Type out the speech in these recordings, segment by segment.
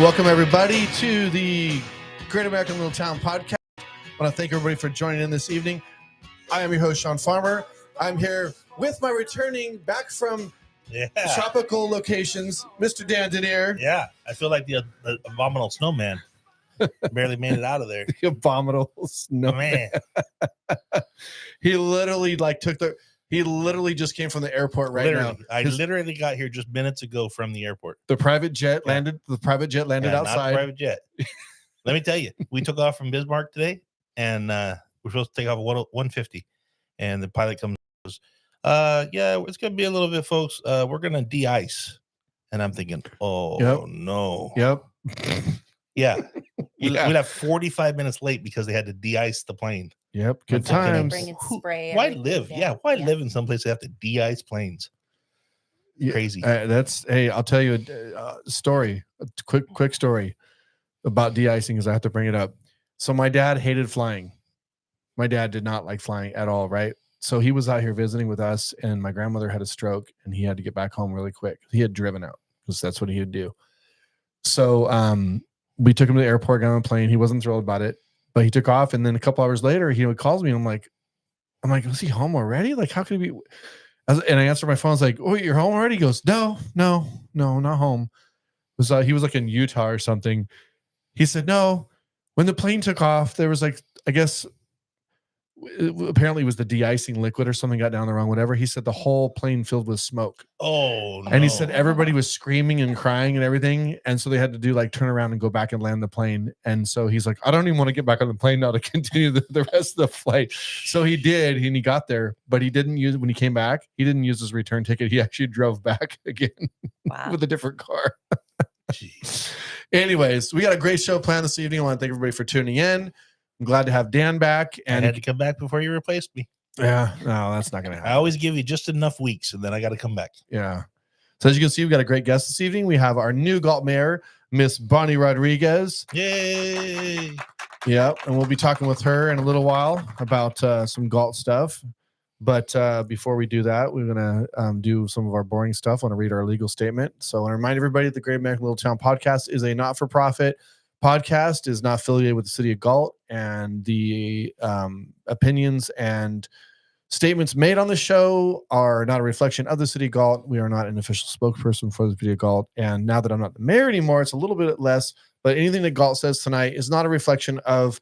welcome everybody to the Great American Little Town podcast. I want to thank everybody for joining in this evening. I am your host, Sean Farmer. I'm here with my returning back from tropical locations, Mr. Dan Denier. Yeah, I feel like the abominable snowman barely made it out of there. The abominable snowman. He literally He literally just came from the airport now. I literally got here just minutes ago from the airport. The private jet landed. The private jet landed outside. Not the private jet. Let me tell you, we took off from Bismarck today, and we're supposed to take off at 150. And the pilot comes and goes, yeah, it's going to be a little bit, folks. We're going to de-ice. And I'm thinking, no. Yep. Yeah. We'd have 45 minutes late because they had to de-ice the plane. Yep. Good times. Why live? Yeah. Why live in some place they have to de-ice planes? Crazy. I'll tell you a story, a quick story about de-icing because I have to bring it up. So my dad hated flying. My dad did not like flying at all, right? So he was out here visiting with us, and my grandmother had a stroke, and he had to get back home really quick. He had driven out because that's what he would do. So we took him to the airport, got on a plane. He wasn't thrilled about it, but he took off. And then a couple hours later, he calls me, and I'm like, is he home already? Like, how could he be? And I answered my phone. I was like, oh, you're home already? He goes, no, not home. He was like in Utah or something. He said, no, when the plane took off, there was apparently it was the de-icing liquid or something got down the wrong, whatever. He said the whole plane filled with smoke. Oh, no. And he said everybody was screaming and crying and everything. And so they had to turn around and go back and land the plane. And so he's like, I don't even want to get back on the plane now to continue the rest of the flight. So he did, and he got there, but when he came back, he didn't use his return ticket. He actually drove back again with a different car. Jeez. Anyways, we got a great show planned this evening. I want to thank everybody for tuning in. I'm glad to have Dan back. And I had to come back before you replaced me. Yeah, no, that's not going to happen. I always give you just enough weeks, and then I got to come back. Yeah. So as you can see, we've got a great guest this evening. We have our new Galt mayor, Miss Bonnie Rodriguez. Yay! Yeah, and we'll be talking with her in a little while about some Galt stuff. But before we do that, we're going to do some of our boring stuff. I want to read our legal statement. So I want to remind everybody that the Great American Little Town podcast is a not-for-profit podcast, is not affiliated with the city of Galt, and the opinions and statements made on the show are not a reflection of the city of Galt. We are not an official spokesperson for the city of Galt. And now that I'm not the mayor anymore, it's a little bit less, but anything that Galt says tonight is not a reflection of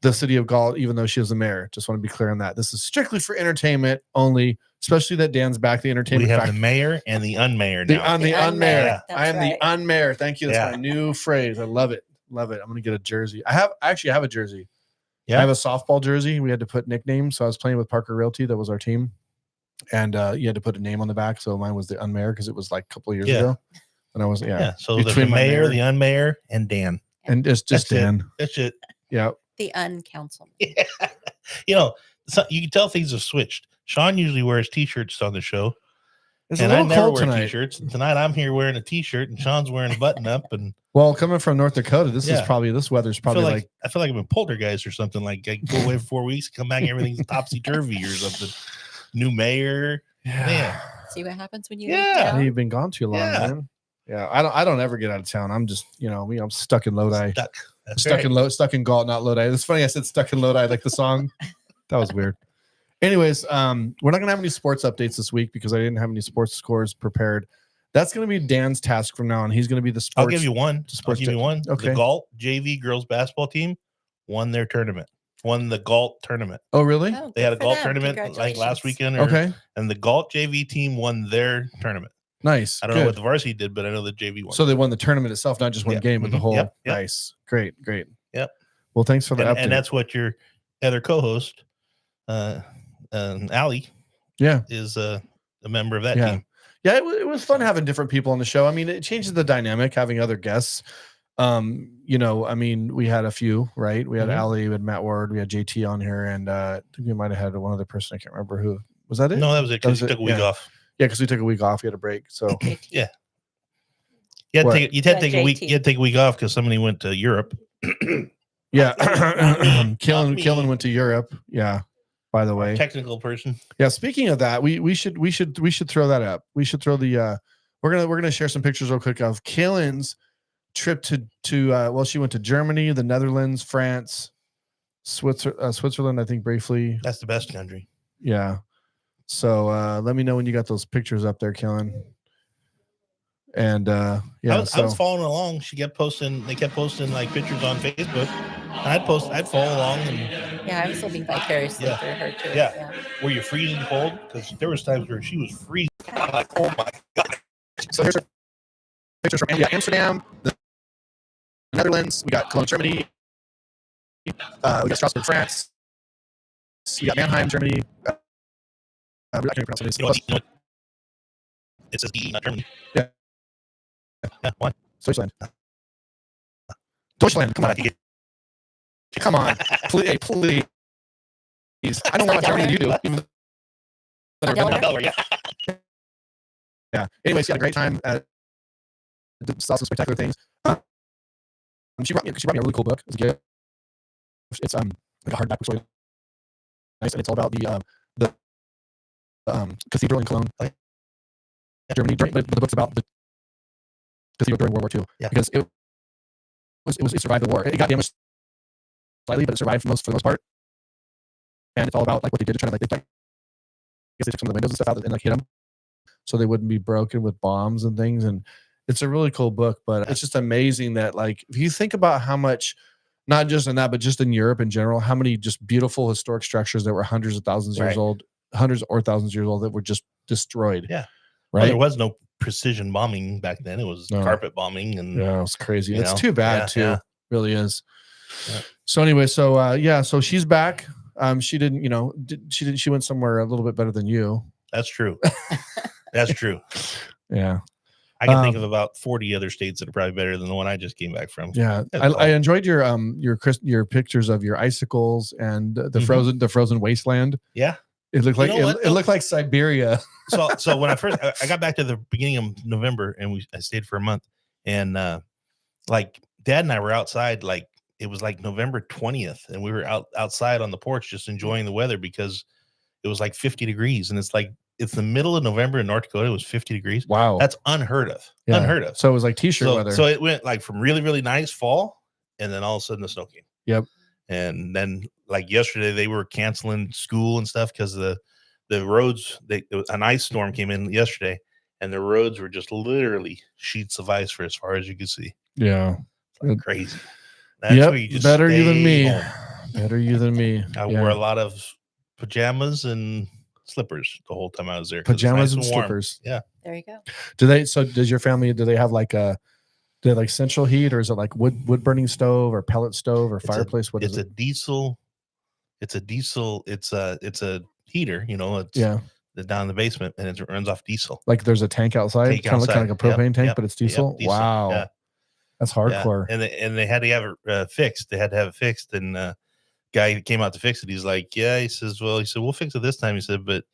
the city of Galt, even though she is the mayor. Just want to be clear on that. This is strictly for entertainment only, especially that Dan's back. The entertainment. We have the mayor and the unmayor now. The unmayor. I am right. the unmayor. Thank you. That's my new phrase. I love it. Love it. I'm going to get a jersey. I actually have a jersey. Yeah. I have a softball jersey. We had to put nicknames. So I was playing with Parker Realty. That was our team. And you had to put a name on the back. So mine was the unmayor because it was like a couple of years ago. And I was, So the mayor, the unmayor, and Dan. And it's just Dan. That's it. Yeah. The uncouncilman. Yeah. You know, you can tell things have switched. Sean usually wears t-shirts on the show. It's and a I little never cold wear tonight. t-shirts. And tonight I'm here wearing a t-shirt and Sean's wearing a button up. And well, coming from North Dakota, this weather's probably I feel like I'm in poltergeist or something. Like I go away for 4 weeks, come back, everything's topsy-turvy or something. New mayor. Yeah. Man. See what happens when you You've been gone too long, man. Yeah, I don't ever get out of town. I'm just, I'm stuck in Lodi. Stuck in Galt, not Lodi. It's funny I said stuck in Lodi like the song. That was weird. Anyways, we're not gonna have any sports updates this week because I didn't have any sports scores prepared. That's gonna be Dan's task from now on. He's gonna be the sports. I'll give you one. Okay. The Galt JV girls basketball team won their tournament. Won the Galt tournament. Oh, really? Oh, they had a good for Galt them. tournament like last weekend. Okay. And the Galt JV team won their tournament. Nice. I don't know what the varsity did, but I know the JV won. So they won the tournament itself, not just one game, but the whole. Yep. Nice. Great. Yep. Well, thanks for the update. And that's what your other co-host, Allie, is a member of that team. Yeah, it was fun having different people on the show. I mean, it changes the dynamic having other guests. We had a few, right? We had Allie, we had Matt Ward, we had JT on here, and I think we might have had one other person. I can't remember who. Was that it? No, that was it. Because you took a week off. Yeah, because we took a week off. We had a break. So yeah. You had to take a week. You had to take a week off because somebody went to Europe. Yeah. Killen went to Europe. Yeah. By the way, technical person. Yeah. Speaking of that, we should throw that up. We should throw the we're gonna share some pictures real quick of Killen's trip to she went to Germany, the Netherlands, France, Switzerland, I think briefly. That's the best country. Yeah. So let me know when you got those pictures up there, Kellen. And I was following along. She kept posting. They kept posting like pictures on Facebook. I'd follow along, and Yeah, I was living vicariously Yeah. through her too. Yeah. were you freezing cold? Because there was times where she was freezing. I'm like, oh my god. so here's pictures from Amsterdam, the Netherlands. We got Cologne, Germany. We got Strasbourg, France. We got Mannheim, Germany. I can't even pronounce it. You know what? It says D, not Germany. Yeah. Yeah. What? Deutschland. Deutschland. Come on. Come on. Please. Please. I don't know what Germany you do. Even though I've been there. Delaware, yeah. Yeah. Anyways, she had a great time. Saw some spectacular things. She brought me a really cool book as a gift. It's like a hardback book, really nice, and it's all about the cathedral in Cologne, Germany. But the book's about the cathedral during World War II. Yeah. Because it survived the war. It got damaged slightly, but it survived for the most part. And it's all about like what they did to try to I guess they took some of the windows and stuff out and like hit them, so they wouldn't be broken with bombs and things. And it's a really cool book, but it's just amazing that like if you think about how much, not just in that, but just in Europe in general, how many just beautiful historic structures that were hundreds of thousands years old, hundreds or thousands years old that were just destroyed. Yeah. Right. Well, there was no precision bombing back then. It was No. carpet bombing, and Yeah, it was crazy. It's know, too bad yeah, too. yeah. Really is. Yeah. So anyway, so she's back. She didn't, she went somewhere a little bit better than you. that's true. That's true. Yeah. I can think of about 40 other states that are probably better than the one I just came back from. Yeah. That's I all. enjoyed your pictures of your icicles and the Mhm. frozen wasteland. Yeah. It looked like You know what, it though? looked like Siberia. So when I got back to the beginning of November, and I stayed for a month, and like Dad and I were outside, like it was like November 20th, and we were outside on the porch just enjoying the weather because it was like 50 degrees, and it's the middle of November in North Dakota. It was 50 degrees. Wow. That's unheard of. Yeah. Unheard of. So it was like t-shirt So, weather. so it went like from really, really nice fall, and then all of a sudden the snow came. Yep. And then like yesterday they were canceling school and stuff because the roads, an ice storm came in yesterday, and the roads were just literally sheets of ice for as far as you could see. Yeah. Like crazy. That's Yep. where you just Better you than stay me. home. Better you than me. I Yeah. wore a lot of pajamas and slippers the whole time I was there. 'Cause it's Pajamas nice and warm. slippers. Yeah. There you go. Does your family, do they have like do they have like central heat, or is it like wood burning stove or pellet stove or fireplace? What is It's a it? diesel. It's a heater, it's Yeah. down in the basement, and it runs off diesel. Like there's a tank outside, Tank kind of like a outside. propane Yep, tank, yep, but it's yep, diesel. diesel. Wow. Yeah. That's Yeah. hardcore. And they had to have it fixed. They had to have it fixed, and guy who came out to fix it, he's like, yeah, he said, we'll fix it this time. He said, but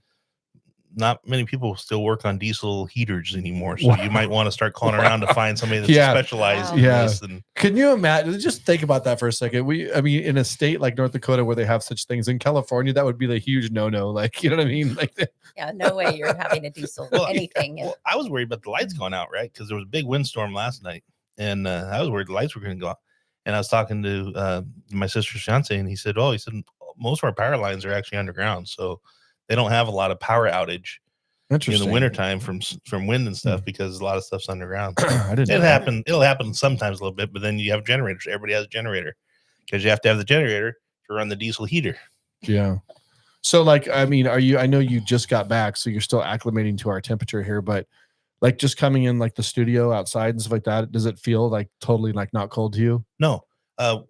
not many people still work on diesel heaters anymore. So Wow. you might want to start calling around to find somebody that's Yeah. specialized Wow. in Yeah. this. And Can you imagine? Just think about that for a second. In a state like North Dakota where they have such things, in California, that would be the huge no-no. Like, you know what I mean? Like, Yeah, no way you're having a diesel Well, anything. well, I was worried about the lights going out, right? Because there was a big windstorm last night, and I was worried the lights were going to go out. And I was talking to my sister's fiance, and he said most of our power lines are actually underground, so they don't have a lot of power outage in interesting. the wintertime from wind and stuff because a lot of stuff's underground. I didn't know It'll that. happen. It'll happen sometimes a little bit, but then you have generators. Everybody has a generator because you have to have the generator to run the diesel heater. Yeah. So like, I know you just got back, so you're still acclimating to our temperature here, but like just coming in like the studio outside and stuff like that, does it feel like totally like not cold to you? No,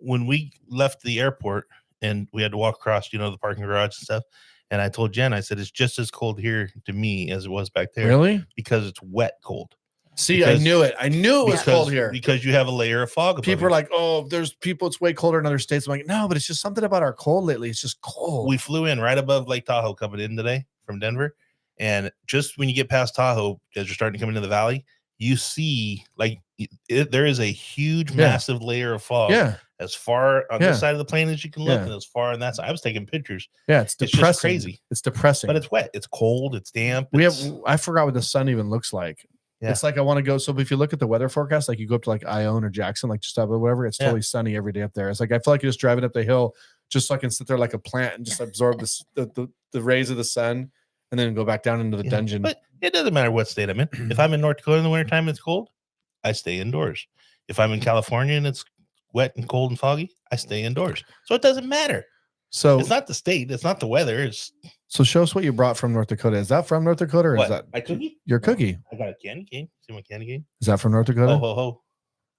when we left the airport and we had to walk across, the parking garage and stuff, and I told Jen, I said, it's just as cold here to me as it was back there. Really? Because it's wet cold. See, Because- I knew it. I knew it was cold here. Because you have a layer of fog above People you. are like, oh, there's people, it's way colder in other states. I'm like, no, but it's just something about our cold lately. It's just cold. We flew in right above Lake Tahoe coming in today from Denver. And just when you get past Tahoe, as you're starting to come into the valley, you see there is a huge, massive layer of fog Yeah. as far on Yeah. this side of the plane as you can look, Yeah. and as far on that side. I was taking pictures, Yeah. It's It's just depressing. crazy. It's depressing. but it's wet. It's cold. It's damp. I it's- forgot what the sun even looks like. Yeah. It's like I want to go. So if you look at the weather forecast, like you go up to like Ione or Jackson, like just up or whatever, it's Yeah. totally sunny every day up there. It's like I feel like you're just driving up the hill just so I can sit there like a plant and just absorb the rays of the sun and then go back down into the Yeah, dungeon. But it doesn't matter what state I'm in. If I'm in North Dakota in the wintertime and it's cold, I stay indoors. If I'm in California and it's wet and cold and foggy, I stay indoors. So it doesn't matter. So It's not the state. It's not the weather. It's show us what you brought from North Dakota. Is that from North Dakota or what? is that My cookie? your cookie? I got a candy cane. See my candy cane? Is that from North Dakota? Ho, ho, ho.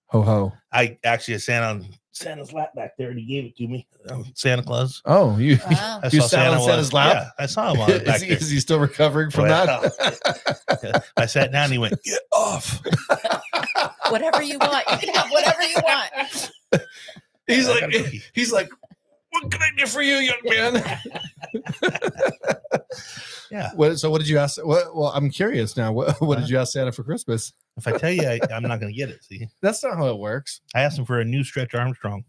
Ho ho. I actually sat on Santa's lap back there and he gave it to me. Santa Claus. Oh, you Wow. I You saw sat on Santa Santa's was- lap? Yeah, I saw him on it back is, there. is he still recovering from Well, that? I sat down and he went, get off. Whatever you want. You can have whatever you want. he's I got a cookie. he's like, what can I do for you, young man? Yeah. So what did you ask? Well, I'm curious now. What did you ask Santa for Christmas? If I tell you, I'm not going to get it. See, That's not how it works. I asked him for a new Stretch Armstrong.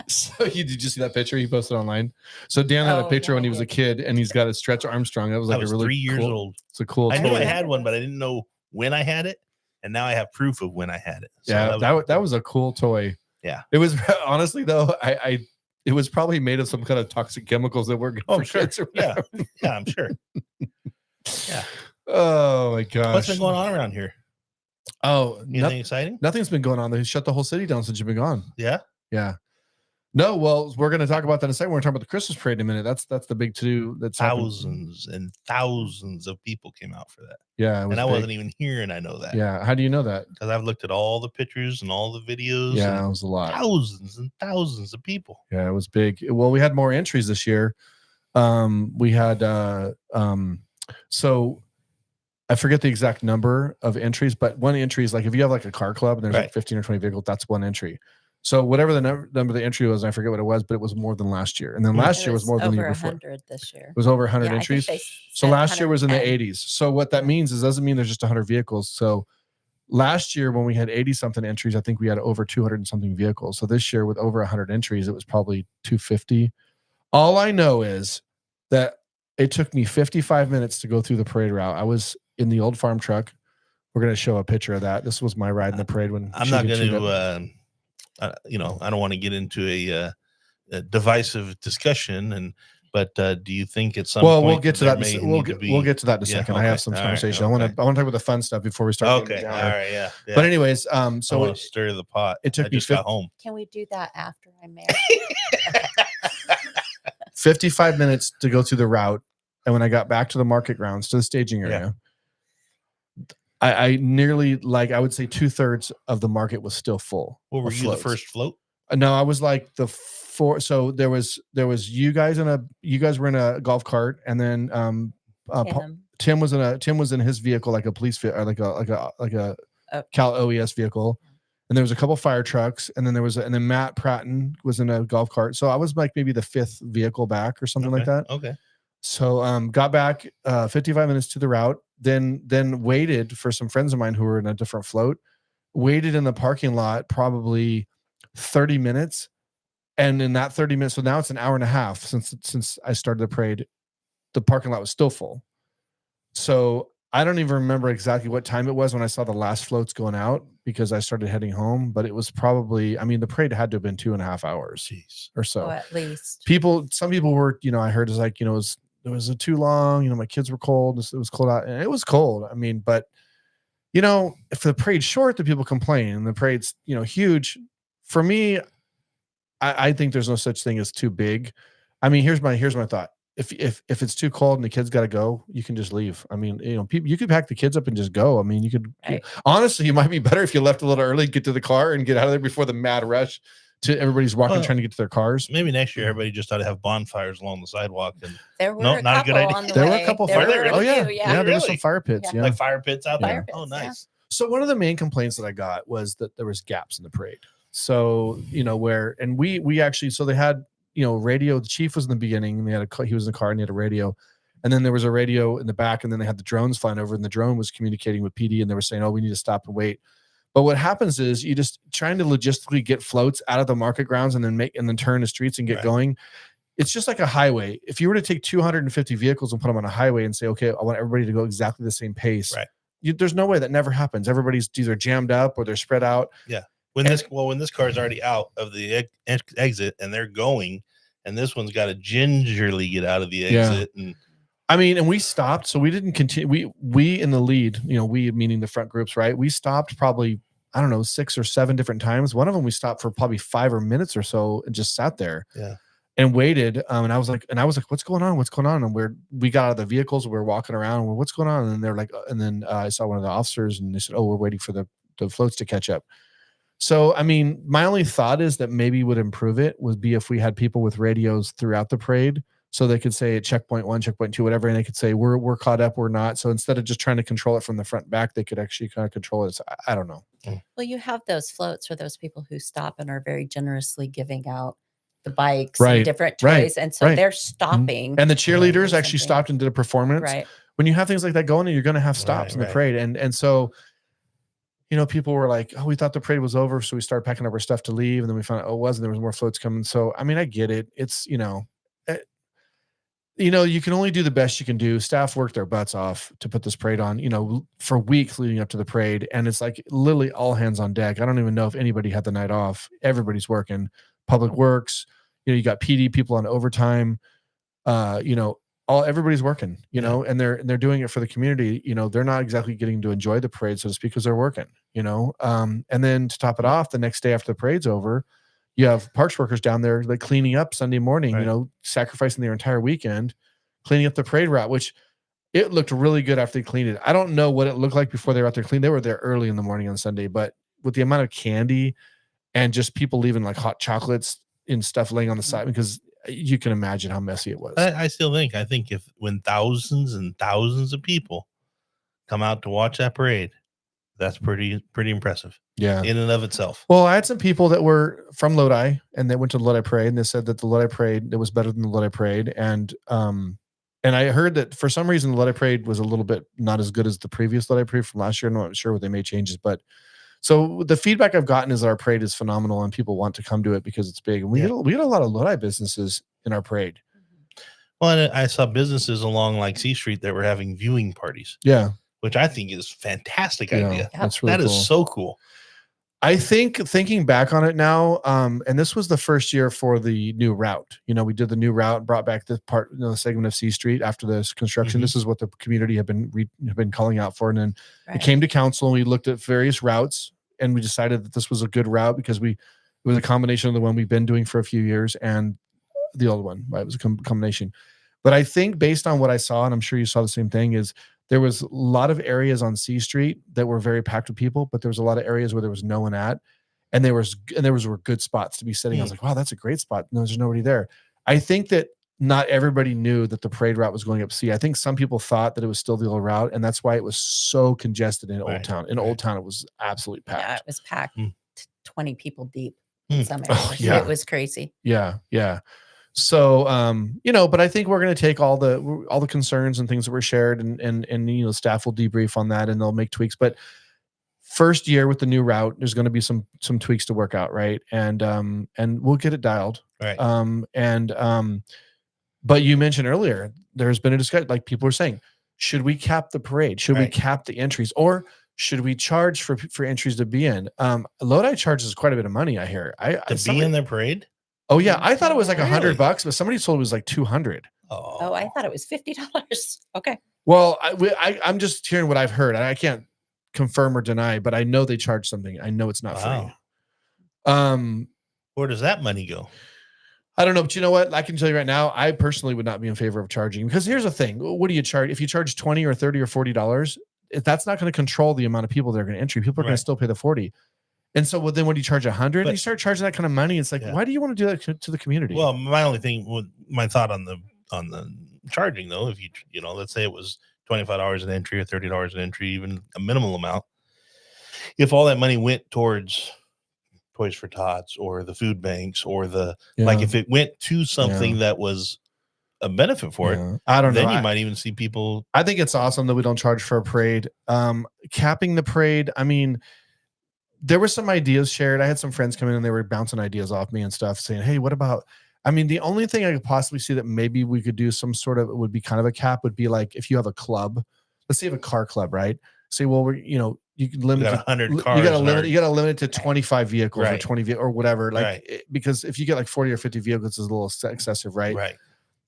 So did you see that picture he posted online? So Dan had a Oh, picture yeah, when I he was a did. kid, and he's got a Stretch Armstrong. That was I like was a really 3 years cool, old. It's a cool. I knew I toy. had one, but I didn't know when I had it. And now I have proof of when I had it. So Yeah, that was a cool toy. Yeah. It was honestly though. It was probably made of some kind of toxic chemicals that were good Oh, for sure. kids. Or Yeah. whatever. Yeah, I'm sure. Yeah. Oh my gosh. What's been going on around here? Oh, Anything exciting? nothing's been going on. They shut the whole city down since you've been gone. Yeah. Yeah. No, well, we're going to talk about that in a second. We're going to talk about the Christmas parade in a minute. That's the big to-do. That's happened. Thousands and thousands of people came out for that. Yeah, it was And I big. wasn't even here, and I know that. Yeah, how do you know that? Because I've looked at all the pictures and all the videos. Yeah, and it was a lot. thousands and thousands of people. Yeah, it was big. Well, we had more entries this year. We had so I forget the exact number of entries, but one entry is like if you have like a car club and there's like Right. 15 or 20 vehicles, that's one entry. So whatever the number of the entry was, I forget what it was, but it was more than last year. And then last It year was more than the year over before. 100 this year. It was over 100 Yeah, I think entries. they So said last year was in the 110. 80s. So what that means is doesn't mean there's just 100 vehicles. So last year when we had 80 something entries, I think we had over 200 and something vehicles. So this year with over 100 entries, it was probably 250. All I know is that it took me 55 minutes to go through the parade route. I was in the old farm truck. We're going to show a picture of that. This was my ride in the parade when I'm she not gets going chewed up. to, I don't want to get into a divisive discussion. But do you think at some Well, point we'll get to that. there may We'll need to get, be- we'll get to that in a Yeah, second. I okay. have some All right, conversation. I want to okay. talk about the fun stuff before we start. getting Okay. down All there. right. Yeah. Yeah. But anyways, so so I want to stir the pot. it took I me just got 50 home. Can we do that after I'm married? 55 minutes to go through the route. And when I got back to the market grounds, to the staging area, I nearly, like, I would say 2/3 of the market was still full. What were of you, the floats. first float? No, I was like the four. So there was you guys were in a golf cart, and then Tim was in his vehicle, like a police vehicle, like a Cal OES vehicle. And there was a couple fire trucks, and then and then Matt Pratton was in a golf cart. So I was like maybe the 5th vehicle back or something like that. Okay. So got back 55 minutes to the route, then waited for some friends of mine who were in a different float, waited in the parking lot probably 30 minutes. And in that 30 minutes, so now it's an hour and a half since I started the parade, the parking lot was still full. So I don't even remember exactly what time it was when I saw the last floats going out because I started heading home, but it was probably, I mean, the parade had to have been 2.5 hours Jeez. or so. Oh, at least. Some people were, I heard is like, it was too long. My kids were cold. It was cold out, and it was cold. I mean, but if the parade's short, the people complain, and the parade's huge. For me, I think there's no such thing as too big. I mean, here's my thought. If it's too cold and the kids got to go, you can just leave. I mean, people, you could pack the kids up and just go. I mean, you could honestly, it might be better if you left a little early, get to the car, and get out of there before the mad rush to everybody's walking, trying to get to their cars. Maybe next year everybody just ought to have bonfires along the sidewalk and There were No, a not a good couple idea. on the There were way. a couple There fire. were a Oh yeah, few, yeah. There were some Really? fire pits. Yeah. Yeah. like fire pits out there. Fire Oh, pits, yeah. nice. So one of the main complaints that I got was that there was gaps in the parade. So we actually, so they had radio. The chief was in the beginning, and he was in the car and he had a radio, and then there was a radio in the back, and then they had the drones flying over, and the drone was communicating with PD, and they were saying, "Oh, we need to stop and wait." But what happens is you just trying to logistically get floats out of the market grounds and then turn the streets and get Right. going. It's just like a highway. If you were to take 250 vehicles and put them on a highway and say, "Okay, I want everybody to go exactly the same pace," Right. there's no way that never happens. Everybody's either jammed up or they're spread out. When this car's already out of the exit and they're going, and this one's got to gingerly get out of the exit. And I mean, and we stopped, so we didn't continue. We in the lead, we meaning the front groups, right? We stopped probably, I don't know, 6 or 7 different times. One of them we stopped for probably 5 minutes or so and just sat there. Yeah. And waited. And I was like, what's going on? What's going on? And we got out of the vehicles. We were walking around. What's going on? And they're like, and then I saw one of the officers and they said, oh, we're waiting for the floats to catch up. So, I mean, my only thought is that maybe would improve it would be if we had people with radios throughout the parade, so they could say at checkpoint 1, checkpoint 2, whatever, and they could say we're caught up, we're not. So instead of just trying to control it from the front back, they could actually kind of control it. So I don't know. Well, you have those floats for those people who stop and are very generously giving out the bikes Right, and different right, toys, and so right. they're stopping. And the cheerleaders doing actually something. stopped and did a performance. Right. When you have things like that going, you're going to have stops in the Right. parade, and so. People were like, oh, we thought the parade was over. So we started packing up our stuff to leave. And then we found out, oh, it wasn't. There was more floats coming. So, I mean, I get it. It's, you can only do the best you can do. Staff worked their butts off to put this parade on, for weeks leading up to the parade. And it's like literally all hands on deck. I don't even know if anybody had the night off. Everybody's working. Public Works, you got PD people on overtime, everybody's working, and they're doing it for the community. They're not exactly getting to enjoy the parade, so to speak, because they're working, and then to top it off, the next day after the parade's over, you have parks workers down there like cleaning up Sunday morning, Right. Sacrificing their entire weekend, cleaning up the parade route, which it looked really good after they cleaned it. I don't know what it looked like before they were out there cleaning. They were there early in the morning on Sunday, but with the amount of candy and just people leaving like hot chocolates and stuff laying on the side, because you can imagine how messy it was. I think when thousands and thousands of people come out to watch that parade, that's pretty impressive. Yeah. In and of itself. Well, I had some people that were from Lodi and they went to the Lodi parade and they said that the Lodi parade, it was better than the Lodi parade. And I heard that for some reason the Lodi parade was a little bit not as good as the previous Lodi parade from last year. I'm not sure what they made changes, but so the feedback I've gotten is that our parade is phenomenal and people want to come to it because it's big. And we get a lot of Lodi businesses in our parade. Well, and I saw businesses along like C Street that were having viewing parties. Yeah. Which I think is a fantastic Yeah, idea. that's really That is cool. so cool. I think thinking back on it now, and this was the first year for the new route. We did the new route, brought back the part, the segment of C Street after this construction. Mhm. This is what the community had been calling out for, and then Right. it came to council, and we looked at various routes, and we decided that this was a good route because it was a combination of the one we've been doing for a few years and the old one. Right? It was a combination. But I think based on what I saw, and I'm sure you saw the same thing, is there was a lot of areas on C Street that were very packed with people, but there was a lot of areas where there was no one at, and there were good spots to be sitting. I was like, wow, that's a great spot. No, there's nobody there. I think that not everybody knew that the parade route was going up C. I think some people thought that it was still the old route, and that's why it was so congested in Old Right, Town. In right. Old Town, it was absolutely Yeah, packed. it was packed. Hmm. 20 people deep in some Oh, areas. yeah. It was crazy. Yeah. So, but I think we're going to take all the concerns and things that were shared and staff will debrief on that and they'll make tweaks. But first year with the new route, there's going to be some tweaks to work out. Right. And we'll get it dialed. Right. But you mentioned earlier, there's been a discussion, like people are saying, should we cap the parade? Should we Right. cap the entries, or should we charge for entries to be in? Lodi charges quite a bit of money. I hear. To be in their parade? Oh yeah, I thought it was like Really? $100, but somebody told it was like 200. Oh, I thought it was $50. Okay. Well, I'm just hearing what I've heard. I can't confirm or deny, but I know they charge something. I know it's not Wow. free. Where does that money go? I don't know, but you know what? I can tell you right now, I personally would not be in favor of charging, because here's the thing: what do you charge? If you charge $20 or $30 or $40, that's not going to control the amount of people that are going to enter. People are going Right. to still pay the 40. And so, then when you charge 100, But- you start charging that kind of money. It's like, Yeah. why do you want to do that to the community? Well, my only thing, my thought on the charging though, if let's say it was $25 an entry or $30 an entry, even a minimal amount, if all that money went towards Toys for Tots or the food banks or Yeah. if it went to something that was a benefit for it, Yeah. I don't know. then you might even see people. I think it's awesome that we don't charge for a parade. Capping the parade, I mean, there were some ideas shared. I had some friends come in and they were bouncing ideas off me and stuff, saying, hey, what about, I mean, the only thing I could possibly see that maybe we could do some sort of, would be kind of a cap, would be like if you have a club, let's say you have a car club, right? say, well, you can You limit got it- 100 you cars. got to in limit our- you got to limit it to 25 vehicles or Right. 20 or whatever, like Right. because if you get like 40 or 50 vehicles, it's a little excessive, right? Right.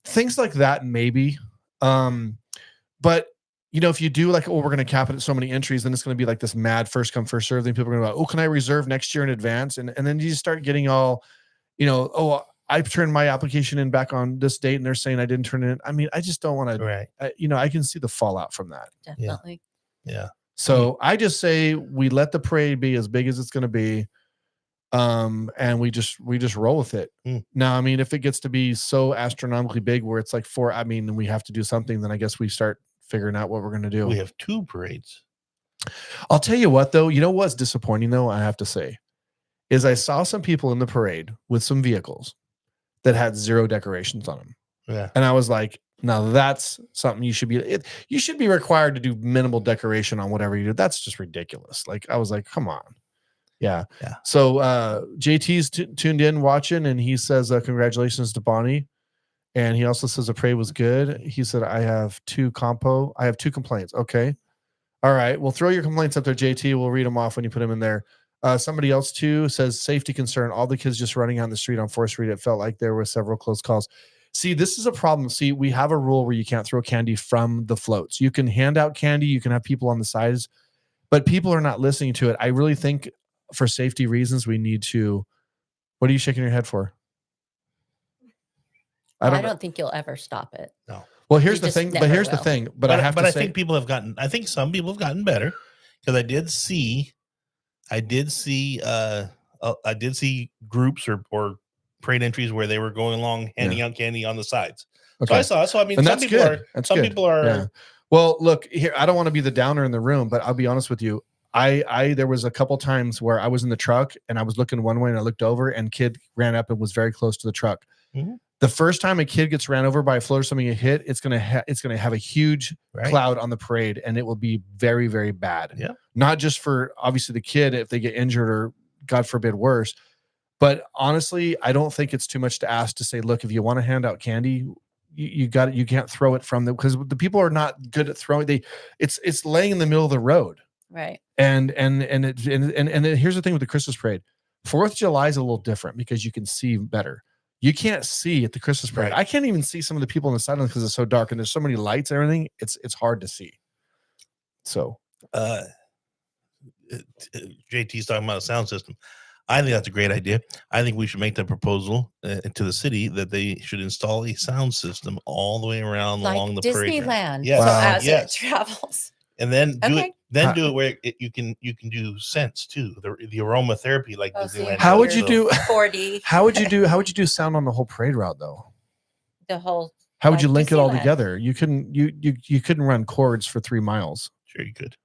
Things like that, maybe. But if you do like, oh, we're going to cap it at so many entries, then it's going to be like this mad first come first serve. Then people are going to go, oh, can I reserve next year in advance? And then you start getting all, oh, I turned my application in back on this date, and they're saying I didn't turn it in. I mean, I just don't want to. Right. I can see the fallout from that. Definitely. Yeah. So I just say we let the parade be as big as it's going to be, and we just roll with it. Now, I mean, if it gets to be so astronomically big where it's like and we have to do something, then I guess we start figuring out what we're going to do. We have 2 parades. I'll tell you what, though. You know what's disappointing, though, I have to say, is I saw some people in the parade with some vehicles that had 0 decorations on them. Yeah. And I was like, now that's something you should be required to do minimal decoration on whatever you do. That's just ridiculous. Like, I was like, come on. Yeah. Yeah. So JT's tuned in watching, and he says, congratulations to Bonnie. And he also says the parade was good. He said, I have 2 complaints. Okay. All right. Well, throw your complaints up there, JT. We'll read them off when you put them in there. Somebody else too says safety concern. All the kids just running on the street on 4th Street. It felt like there were several close calls. See, this is a problem. See, we have a rule where you can't throw candy from the floats. You can hand out candy. You can have people on the sides, but people are not listening to it. I really think for safety reasons, we need to. What are you shaking your head for? I don't think you'll ever stop it. No. Well, here's You the just thing. But never here's the will. thing. But I have to say, think I think some people have gotten better, because I did see groups or parade entries where they were going along handing out candy on the sides. okay. So I mean, And some that's people good. are. That's some good. people are. Yeah. Well, look here. I don't want to be the downer in the room, but I'll be honest with you. There was a couple times where I was in the truck and I was looking one way and I looked over and kid ran up and was very close to the truck. Mm-hmm. The first time a kid gets ran over by a float or something, it's gonna have a huge cloud on the parade, and it will be very, very bad. Yeah. Not just for obviously the kid if they get injured or God forbid worse, but honestly, I don't think it's too much to ask to say, look, if you want to hand out candy, you can't throw it from them, because the people are not good at throwing. It's laying in the middle of the road. Right. And here's the thing with the Christmas parade. 4th of July is a little different because you can see better. You can't see at the Christmas parade. Right. I can't even see some of the people on the sidelines because it's so dark and there's so many lights and everything. It's hard to see. So JT's talking about a sound system. I think that's a great idea. I think we should make that proposal to the city that they should install a sound system all the way around Like the parade ground. Disneyland. Yes. So Wow. as Yes. it travels. And then do Okay. it. Then do it where you can do scents too. The aromatherapy like Oh, so Disneyland. how does. would you So- do 40. how would you do sound on the whole parade route though? The whole. How would you Like link it all Disneyland. together? You couldn't run cords for 3 miles. Sure, you could.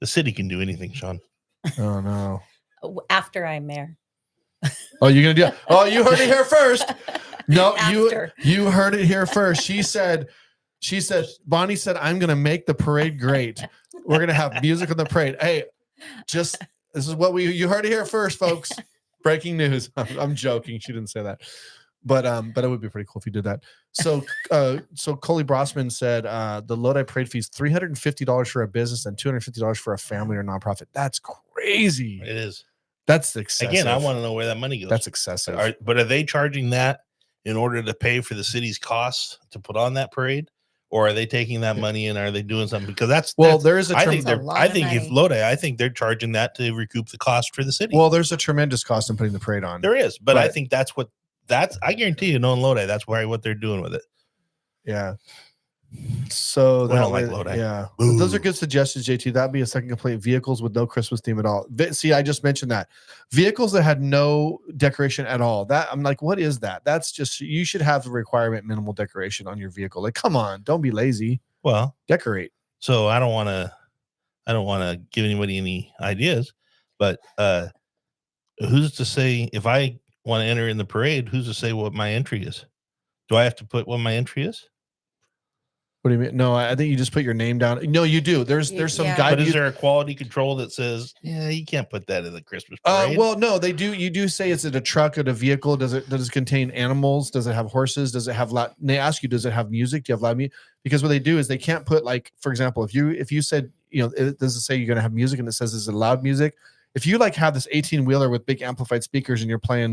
The city can do anything, Sean. Oh no. After I'm mayor. Oh, you're gonna do it. Oh, you heard it here first. No, After. you heard it here first. She said, Bonnie said, I'm gonna make the parade great. We're gonna have music on the parade. Hey, this is what you heard it here first, folks. Breaking news. I'm joking. She didn't say that. But it would be pretty cool if you did that. So Coley Brossman said the Lodi parade fee is $350 for a business and $250 for a family or nonprofit. That's crazy. It is. That's excessive. Again, I want to know where that money goes. That's excessive. But are they charging that in order to pay for the city's costs to put on that parade, or are they taking that money and are they doing something? Because there is a I term- think That's a they're. lot I of think if money. Lodi, I think they're charging that to recoup the cost for the city. Well, there's a tremendous cost in putting the parade on. there is, but I Right. think that's. I guarantee you, knowing Lodi, that's what they're doing with it. Yeah. So We don't like Lodi. Yeah. Boo. Those are good suggestions, JT. That'd be a second complaint. Vehicles with no Christmas theme at all. See, I just mentioned that. Vehicles that had no decoration at all. That I'm like, what is that? That's just, you should have a requirement minimal decoration on your vehicle. Like, come on, don't be lazy. Well, Decorate. so I don't want to give anybody any ideas, but who's to say if I want to enter in the parade? Who's to say what my entry is? Do I have to put what my entry is? What do you mean? No, I think you just put your name down. No, you do. There's some Yeah. guide. But is there a quality control that says, yeah, you can't put that in the Christmas parade? Well, no, they do. You do say, is it a truck or a vehicle? Does it contain animals? Does it have horses? Does it have they ask you, does it have music? Do you have loud music? Because what they do is they can't put, like, for example, if you said does it say you're going to have music and it says is it loud music? If you like have this 18 wheeler with big amplified speakers and you're playing,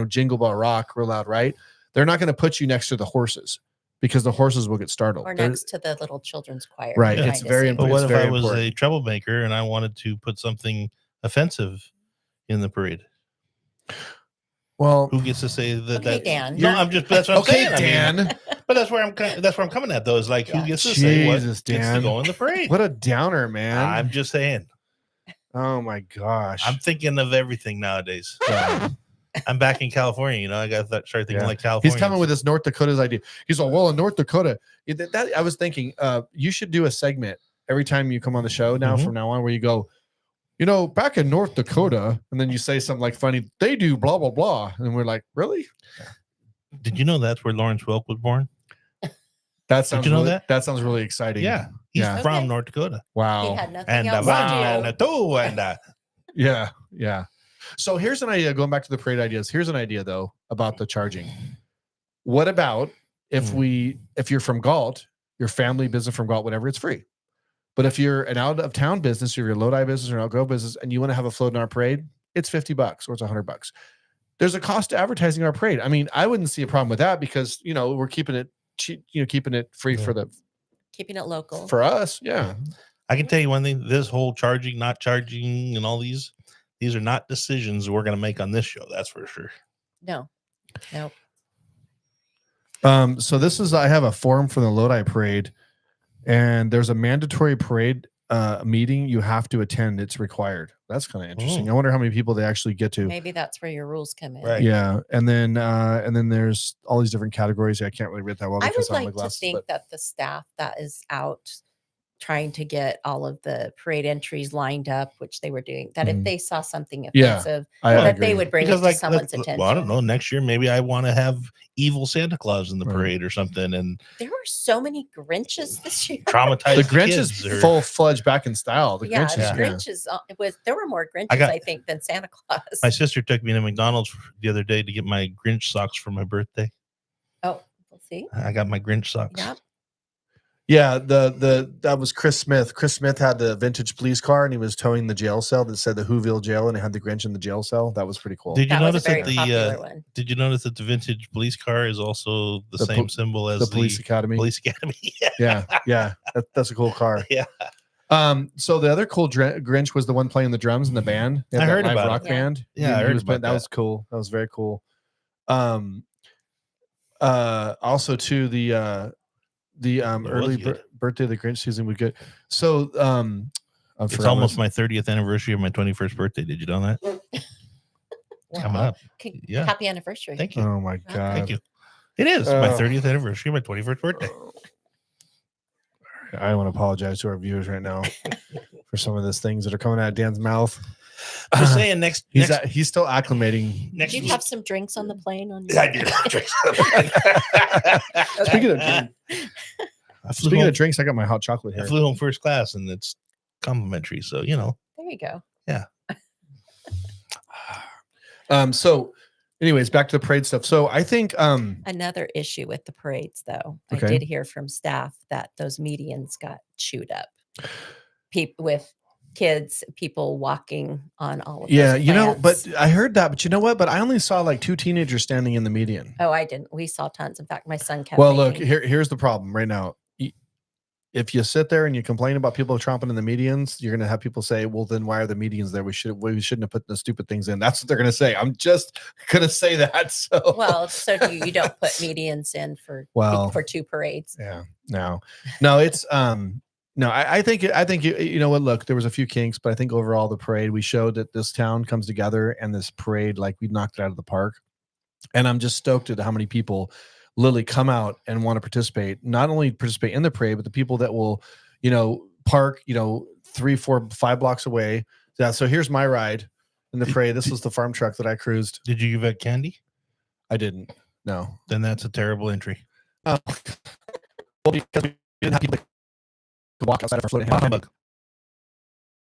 Jingle Bell Rock real loud, right? They're not going to put you next to the horses because the horses will get startled. Or next to the little children's choir. Right. behind It's the very scenes. But what It's if I very was important. a troublemaker and I wanted to put something offensive in the parade? Well, Who gets to say that? Okay, that Dan. No, I'm just. That's what I'm okay, saying. Dan. But that's where I'm coming at though. Is like Yeah. who gets to say what Jesus, gets to Dan. go in the parade? What a downer, man. I'm just saying. Oh my gosh. I'm thinking of everything nowadays. Yeah. I'm back in California. I got to start thinking Yeah. like California. He's coming with this North Dakota's idea. He's like, well, in North Dakota, I was thinking, you should do a segment every time you come on the show now Mhm. from now on, where you go, back in North Dakota, and then you say something like funny, they do blah blah blah, and we're like, really? Did you know that's where Lawrence Welk was born? That sounds you know really, that? that sounds really exciting. Yeah, he's Yeah. from Okay. North Dakota. Wow. He had nothing And else one to and do. a two and Yeah, yeah. So here's an idea. Going back to the parade ideas. Here's an idea though about the charging. What about if you're from Galt, your family business from Galt, whatever, it's free. But if you're an out of town business, or you're a Lodi business or an Elk Grove business, and you want to have a float in our parade, it's $50 or it's $100. There's a cost to advertising our parade. I mean, I wouldn't see a problem with that because we're keeping it cheap, keeping it free Yeah. Keeping it local. for us. Yeah. I can tell you one thing: this whole charging, not charging, and all these are not decisions we're going to make on this show. That's for sure. No. So I have a form for the Lodi parade, and there's a mandatory parade meeting you have to attend. It's required. That's kind of interesting. I wonder how many people they actually get to. Maybe that's where your rules come in. Right. Yeah, and then there's all these different categories. I can't really read that well I because would I don't have my like to glasses. think But that the staff that is out trying to get all of the parade entries lined up, which they were doing, that if Mhm. they saw something Yeah, offensive, I that agree. they would bring it to someone's attention. Well, I don't know. Next year, maybe I want to have evil Santa Claus in the Right. parade or something, and There were so many Grinches this year. traumatize The the Grinch kids is or- full-fledged back in style. The Yeah, Grinch the is Grinch is. There were more Grinches, got- I think, than Santa Claus. My sister took me to McDonald's the other day to get my Grinch socks for my birthday. Oh, we'll see. I got my Grinch socks. Yep. Yeah, that was Chris Smith. Chris Smith had the vintage police car, and he was towing the jail cell that said the Whoville jail, and it had the Grinch in the jail cell. That was pretty cool. Did you That was a notice very that the popular one. Did you notice that the vintage police car is also the The same po- symbol as the police academy. Police Academy? Yeah, that's a cool car. Yeah. So the other cool Grinch was the one playing the drums in the band. They had I that heard live about rock it. band. Yeah, I He heard was playing- about that was cool. That was very cool. Also to the early good. birthday of the Grinch season was good. So I It's forgot almost what- my 30th anniversary of my 21st birthday. Did you know that? Coming Wow. up. Yeah. Happy anniversary. Thank you. Oh my god! Thank you. It is my Oh. 30th anniversary, my 21st birthday. I want to apologize to our viewers right now for some of those things that are coming out of Dan's mouth. Just saying, next He's still acclimating. next Did you week- have some drinks on the plane? On Yeah, I did. Speaking of I flew speaking home- of drinks, I got my hot chocolate I here. flew home first class, and it's complimentary. So There you go. So anyways, back to the parade stuff. So I think Another issue with the parades, though, Okay. I did hear from staff that those medians got chewed up. People with kids, people walking on all of yeah, those but plants. I heard that, but you know what? But I only saw like 2 teenagers standing in the median. Oh, I didn't. We saw tons. In fact, my son kept. Well, look, making- here's the problem right now. If you sit there and you complain about people tromping in the medians, you're going to have people say, "Well, then why are the medians there? We shouldn't have put the stupid things in." That's what they're going to say. I'm just going to say that. So Well, so you don't put medians in for Well, for 2 parades. yeah, no, it's no. I think you know what? Look, there was a few kinks, but I think overall the parade we showed that this town comes together, and this parade, like, we knocked it out of the park. And I'm just stoked at how many people literally come out and want to participate. Not only participate in the parade, but the people that will, park, 3, 4, 5 blocks away. Yeah. So here's my ride in the parade. This was the farm truck that I cruised. did you give out candy? I didn't. No. Then that's a terrible entry. Well, because we didn't have people that could walk outside of our floating house. Humbug.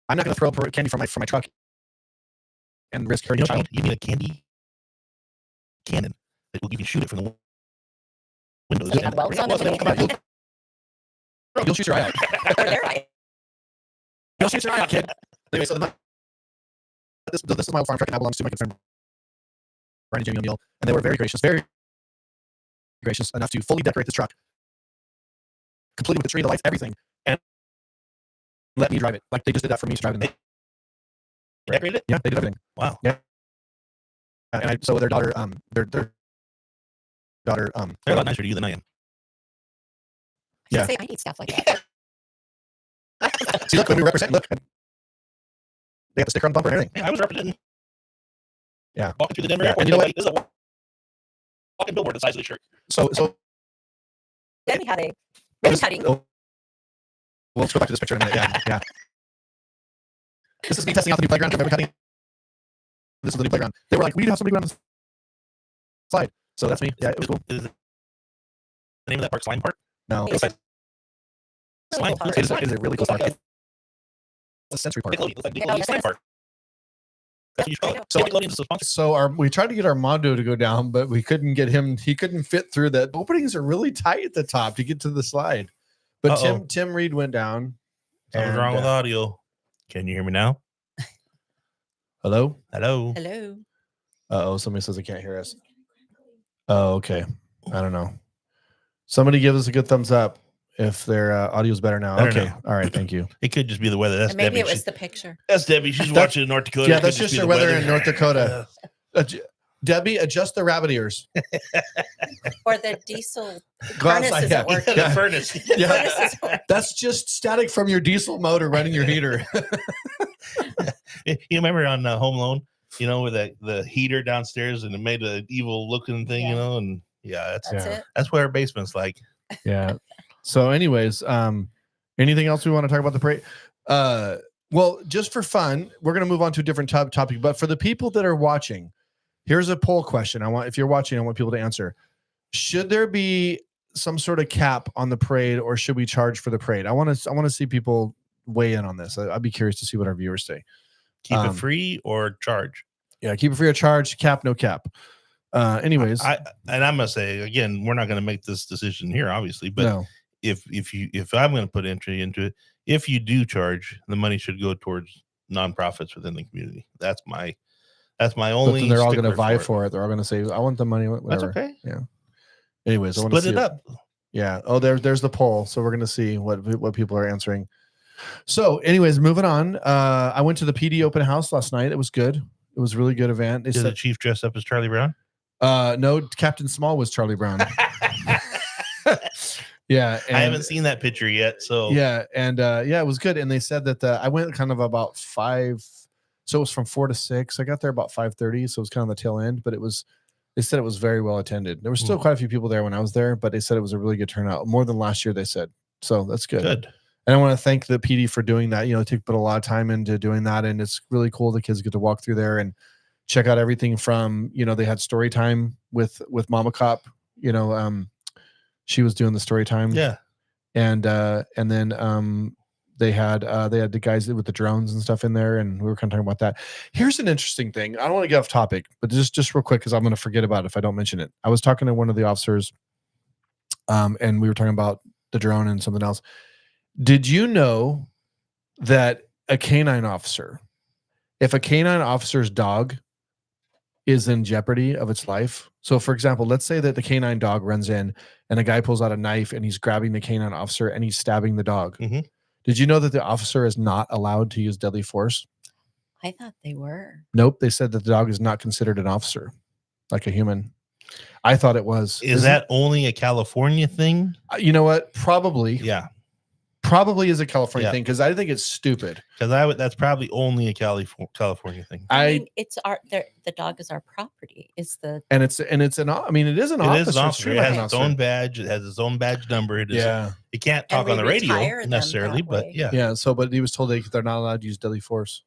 I'm not going to throw candy from my truck and risk hurting You a child. need a candy cannon. You can shoot it from the window. Yeah, well, it's on the Come on, you'll shoot your eye out. Or their eye Don't shoot your eye out, kid. Anyway, so this is my farm truck, and that belongs to my good friend Brian and Jamie O'Neill, and they were very gracious enough to fully decorate this truck, completely with the tree, the lights, everything, and let me drive it. Like they just did that for me to drive it. Decorate it? Yeah, they did everything. Wow. Yeah. And so their daughter, their daughter, They're a lot nicer to you than I am. Yeah. Say I need stuff like that. see, look, when we represent, look, they have the sticker on the bumper and everything. Yeah, I was representing. Yeah. Walking through the Denver Yeah, airport. and you know Like, this is a walking billboard the size of the shirt. So Then we had a ribbon cutting. well, let's go back to this picture in a minute. Yeah. This is me testing out the new playground. Remember cutting? This is the new playground. They were like, we need to have somebody go on the slide. So that's me. Yeah, it was cool. Is the name of that park Slime Park? No, It's it's Slime. cool park. it is a really cool park. It's a sensory park. Nickelodeon. It's like Yeah, Nickelodeon yes, Slime yes. Park. That's what you should call I know. it. So- Nickelodeon is a sponsor. So we tried to get Armando to go down, but we couldn't get him. He couldn't fit through that. Openings are really tight at the top to get to the slide. But Uh-oh. Tim Reed went down. Something's and, wrong with audio. Can you hear me now? Hello. Hello. Hello. Oh, somebody says they can't hear us. Oh, okay. I don't know. Somebody give us a good thumbs up if their audio's better now. Better Okay. now. All right. Thank you. It could just be the weather. That's And maybe Debbie. it was She's- the picture. That's Debbie. She's That's- watching in North Dakota. Yeah, It could that's just just be the weather in North Dakota. Debbie, adjust the rabbit ears. Or the diesel Go furnace outside, isn't yeah. working. The furnace. The Yeah. furnace isn't working. That's just static from your diesel motor running your heater. You remember on Home Alone, with the heater downstairs and it made an evil looking thing, Yeah. and That's Yeah. it. that's what our basement's like. Yeah. So, anyways, anything else we want to talk about the parade? Well, just for fun, we're going to move on to a different topic. But for the people that are watching, here's a poll question. If you're watching, I want people to answer. Should there be some sort of cap on the parade, or should we charge for the parade? I want to see people weigh in on this. I'd be curious to see what our viewers say. Keep it free or charge. Yeah, keep it free of charge. Cap, no cap. Anyways, I'm gonna say again, we're not gonna make this decision here, obviously, but no. if I'm gonna put entry into it, if you do charge, the money should go towards nonprofits within the community. That's my But only. then they're all going to stickler vie it. for it. They're all going to say, "I want the money." Whatever. That's okay. Anyways, I want to Split see it up. Yeah. Oh, there's the poll. So we're gonna see what people are answering. So, anyways, moving on. I went to the PD open house last night. It was good. It was a really good event. They Did the said, chief dress up as Charlie Brown? no, Captain Small was Charlie Brown. Yeah. I haven't seen that picture yet. So Yeah, and yeah, it was good. And they said that I went kind of about 5. So it was from 4 to 6. I got there about 5:30. So it was kind of the tail end, but they said it was very well attended. There were still quite a few people there when I was there, but they said it was a really good turnout, more than last year, they said. So that's good. good. And I want to thank the PD for doing that. They put a lot of time into doing that. And it's really cool. The kids get to walk through there and check out everything from, they had story time with Mama Cop, she was doing the story time. Yeah. And then they had the guys with the drones and stuff in there. And we were kind of talking about that. Here's an interesting thing. I don't want to get off topic, but just real quick, because I'm going to forget about it if I don't mention it. I was talking to one of the officers and we were talking about the drone and something else. Did you know that a canine officer, if a canine officer's dog is in jeopardy of its life? So for example, let's say that the canine dog runs in and a guy pulls out a knife and he's grabbing the canine officer and he's stabbing the dog. Mhm. Did you know that the officer is not allowed to use deadly force? I thought they were. Nope. They said that the dog is not considered an officer, like a human. I thought it was. Is that only a California thing? You know what? Probably. Yeah. Probably is a California Yeah. thing, because I think it's stupid. Because that's probably only a California thing. I mean, it's the dog is our property. It is an It is an officer. officer. It has its own badge. It has its own badge number. It is. Yeah. It can't And talk we on the radio retire them necessarily, that but way. yeah. Yeah. So, but he was told they're not allowed to use deadly force.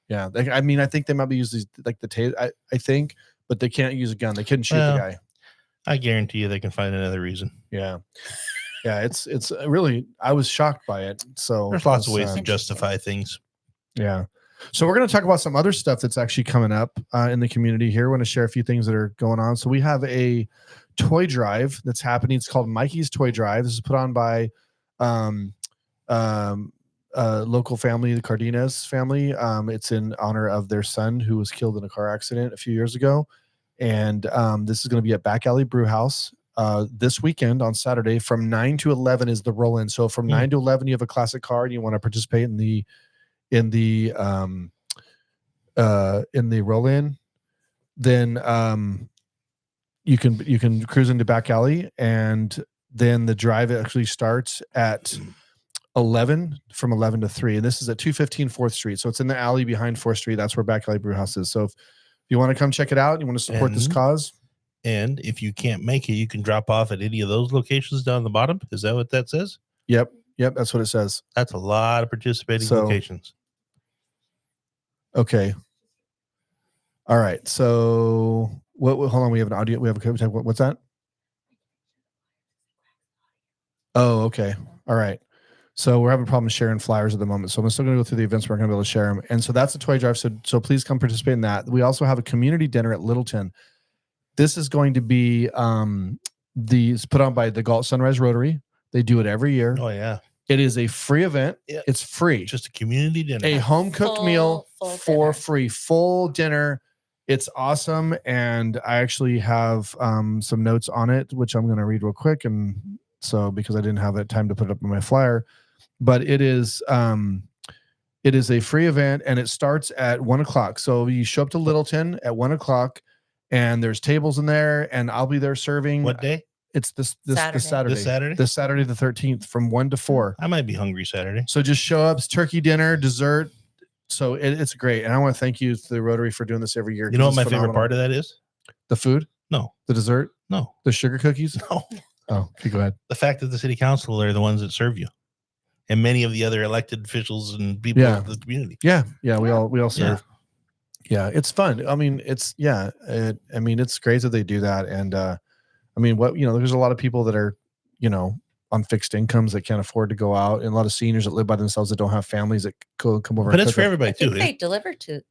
Yeah. I think they might be using like the taser. I think, but they can't use a gun. They couldn't shoot Well, the guy. I guarantee you they can find another reason. Yeah. Yeah. It's really. I was shocked by it. So There's lots of ways to Interesting. justify things. Yeah. So we're going to talk about some other stuff that's actually coming up in the community here. I want to share a few things that are going on. So we have a toy drive that's happening. It's called Mikey's Toy Drive. This is put on by local family, the Cardenas family. It's in honor of their son who was killed in a car accident a few years ago. And this is going to be at Back Alley Brew House this weekend on Saturday from 9 to 11 is the roll-in. So from 9 to 11, you have a classic car and you want to participate in the roll-in, then you can cruise into Back Alley, and then the drive actually starts at 11 from 11 to 3, and this is at 215 4th Street. So it's in the alley behind 4th Street. That's where Back Alley Brew House is. So if you want to come check it out, you want to support this cause. And if you can't make it, you can drop off at any of those locations down the bottom. Is that what that says? Yep, that's what it says. That's a lot of participating locations. Okay. All right. So hold on. We have an audio. We have a what's that? Oh, okay. All right. So we're having problems sharing flyers at the moment. So I'm still going to go through the events. We're going to be able to share them. And so that's the toy drive. So please come participate in that. We also have a community dinner at Littleton. This is going to be it's put on by the Galt Sunrise Rotary. They do it every year. Oh yeah. It is a free event. Yeah. It's free. Just a community dinner. A home cooked meal for dinner. free. Full dinner. It's awesome. And I actually have some notes on it, which I'm going to read real quick. And so because I didn't have that time to put it up on my flyer, but it is a free event and it starts at 1:00. So you show up to Littleton at 1:00 and there's tables in there and I'll be there serving. What day? It's this Saturday. Saturday. This Saturday? This Saturday the 13th from 1 to 4. I might be hungry Saturday. So just show up. It's turkey dinner, dessert. So it's great. And I want to thank you to the Rotary for doing this every year. You know what my favorite part of that is? The food? No. The dessert? No. The sugar cookies? No. Oh, okay, go ahead. The fact that the city council are the ones that serve you. And many of the other elected officials and people of the community. Yeah. We all serve. Yeah, it's fun. I mean, it's great that they do that. And there's a lot of people that are, on fixed incomes that can't afford to go out, and a lot of seniors that live by themselves that don't have families that come over. But it's for everybody too. They deliver to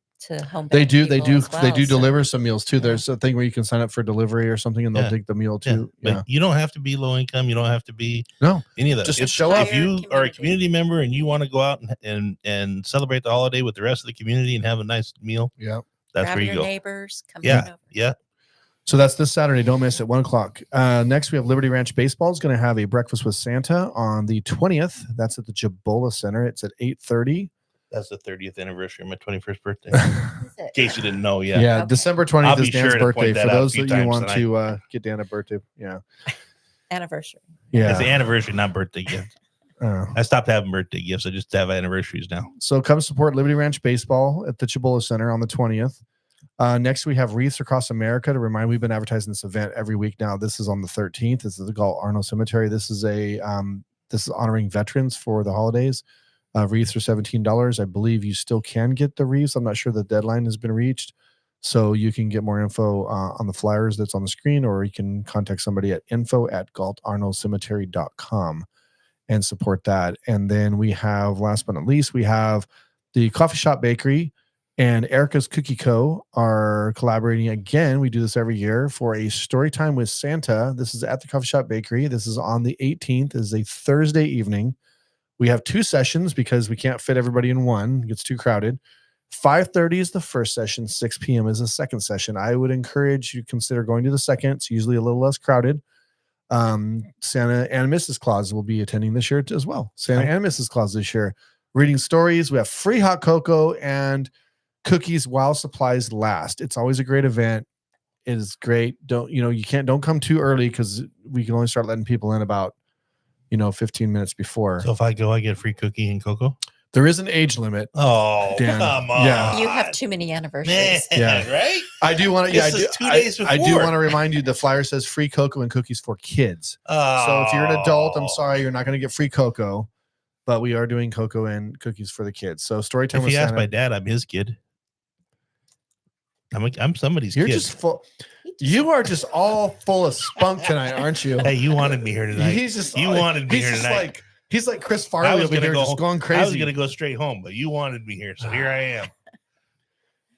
home. They do as well, deliver some meals too. There's a thing where you can sign up for delivery or something and they'll take the meal too. But you don't have to be low income. You don't have to be any of that. Just show up. If you are a community member and you want to go out and celebrate the holiday with the rest of the community and have a nice meal, that's grab where you your go. Neighbors, come Yeah. So that's this Saturday. Don't miss it. 1:00. Next, we have Liberty Ranch Baseball is going to have a breakfast with Santa on the 20th. That's at the Jabola Center. It's at 8:30. That's the 30th anniversary of my 21st birthday. Is In it? case you didn't know, Yeah, December 20th I'll is be Dan's sure to birthday. point that For out a those few that you times want to get Dan a birthday, Anniversary. It's the anniversary, not birthday gift. Oh. I stopped having birthday gifts. I just have anniversaries now. So come support Liberty Ranch Baseball at the Jabola Center on the 20th. Next, we have Wreaths Across America. To remind, we've been advertising this event every week now. This is on the 13th. This is the Galt Arno Cemetery. This is honoring veterans for the holidays. Wreaths are $17. I believe you still can get the wreaths. I'm not sure the deadline has been reached. So you can get more info on the flyers that's on the screen, or you can contact somebody at info@galtarnocemetery.com and support that. And then we have, last but not least, we have the Coffee Shop Bakery and Erica's Cookie Co. are collaborating again. We do this every year for a story time with Santa. This is at the Coffee Shop Bakery. This is on the 18th. This is a Thursday evening. We have 2 sessions because we can't fit everybody in one. It gets too crowded. 5:30 is the first session. 6 p.m. is the second session. I would encourage you to consider going to the second. It's usually a little less crowded. Santa and Mrs. Claus will be attending this year as well. Santa and Mrs. Claus this year. Reading stories. We have free hot cocoa and cookies while supplies last. It's always a great event. It is great. Don't come too early because we can only start letting people in about 15 minutes before. So if I go, I get a free cookie and cocoa. There is an age limit. Oh, Dan. come on. Yeah. You have too many anniversaries. Man, right? I do want to. This is 2 days I do before. want to remind you. The flyer says free cocoa and cookies for kids. Oh. So if you're an adult, I'm sorry, you're not going to get free cocoa, but we are doing cocoa and cookies for the kids. So story time If with you ask Santa. my dad, I'm his kid. I'm somebody's You're kid. just full. You are just all full of spunk tonight, aren't you? Hey, you wanted me here tonight. You wanted me here tonight. He's like Chris I Farley was over here, just going crazy. I was going to go straight home, but you wanted me here, so here I am.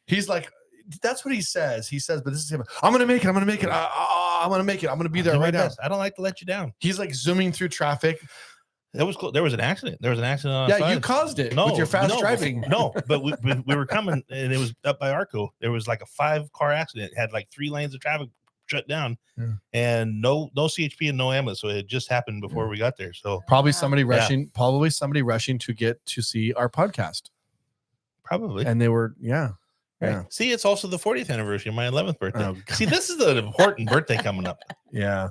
He's like, that's what he says. He says, but this is him. I'm going to make it. I'm going to make it. I'm going to make it. I'm going to be there Do my right now. best. I don't like to let you down. He's like zooming through traffic. That was cool. There was an accident. There was an accident on. Yeah, you caused it with your fast driving. No, but we were coming, and it was up by Arco. There was like a 5-car accident. It had like 3 lanes of traffic shut down, and no CHP and no ambulance. So it just happened before we got there. So probably somebody rushing. Probably somebody rushing to get to see our podcast. Probably. And they were, Right. Yeah. See, it's also the 40th anniversary of my 11th birthday. Oh, See, this is an important birthday coming up. Yeah.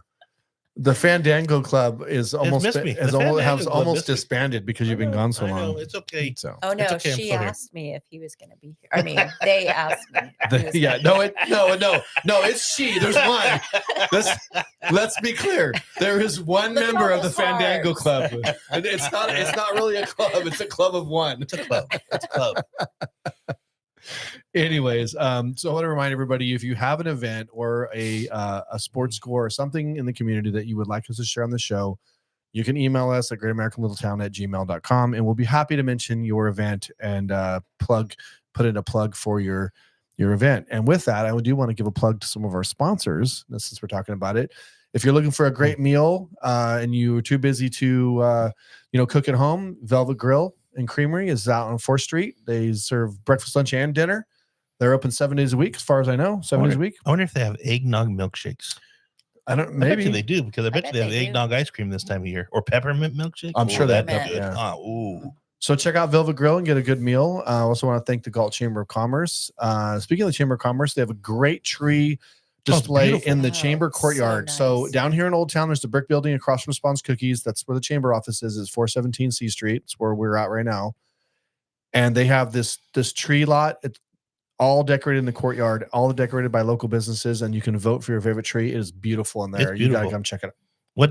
The Fandango Club is almost missed me. has The almost, Fandango has Club almost missed me. disbanded because you've been gone so I know, long. it's okay. So Oh no, It's okay, I'm she still here. asked me if he was going to be here. I mean, they asked me. if he was yeah, gonna be no, it's she. There's one. Let's be clear. There is one Look at member all of the those Fandango stars. Club. And it's not really a club. It's a club of one. It's a club. It's a club. Anyways, so I want to remind everybody, if you have an event or a sports score or something in the community that you would like us to share on the show, you can email us at greatamericanlittletown@gmail.com, and we'll be happy to mention your event and put in a plug for your event. And with that, I do want to give a plug to some of our sponsors, since we're talking about it. If you're looking for a great meal and you're too busy to cook at home, Velvet Grill and Creamery is out on 4th Street. They serve breakfast, lunch, and dinner. They're open 7 days a week, as far as I know. 7 days a week. I wonder if they have eggnog milkshakes. I don't. I bet Maybe you they do, because I bet bet you they have they do. eggnog ice cream this time of year, or peppermint milkshake. I'm sure that'd that- be good. yeah. Ooh. So check out Velvet Grill and get a good meal. I also want to thank the Galt Chamber of Commerce. Speaking of the Chamber of Commerce, they have a great tree display beautiful. in the Wow, chamber so courtyard. So nice. down here in Old Town, there's the brick building across from Spawn's Cookies. That's where the chamber office is. It's 417 C Street. It's where we're at right now. And they have this tree lot. It's all decorated in the courtyard, all decorated by local businesses, and you can vote for your favorite tree. It is beautiful in there. It's You gotta beautiful. come check it out. What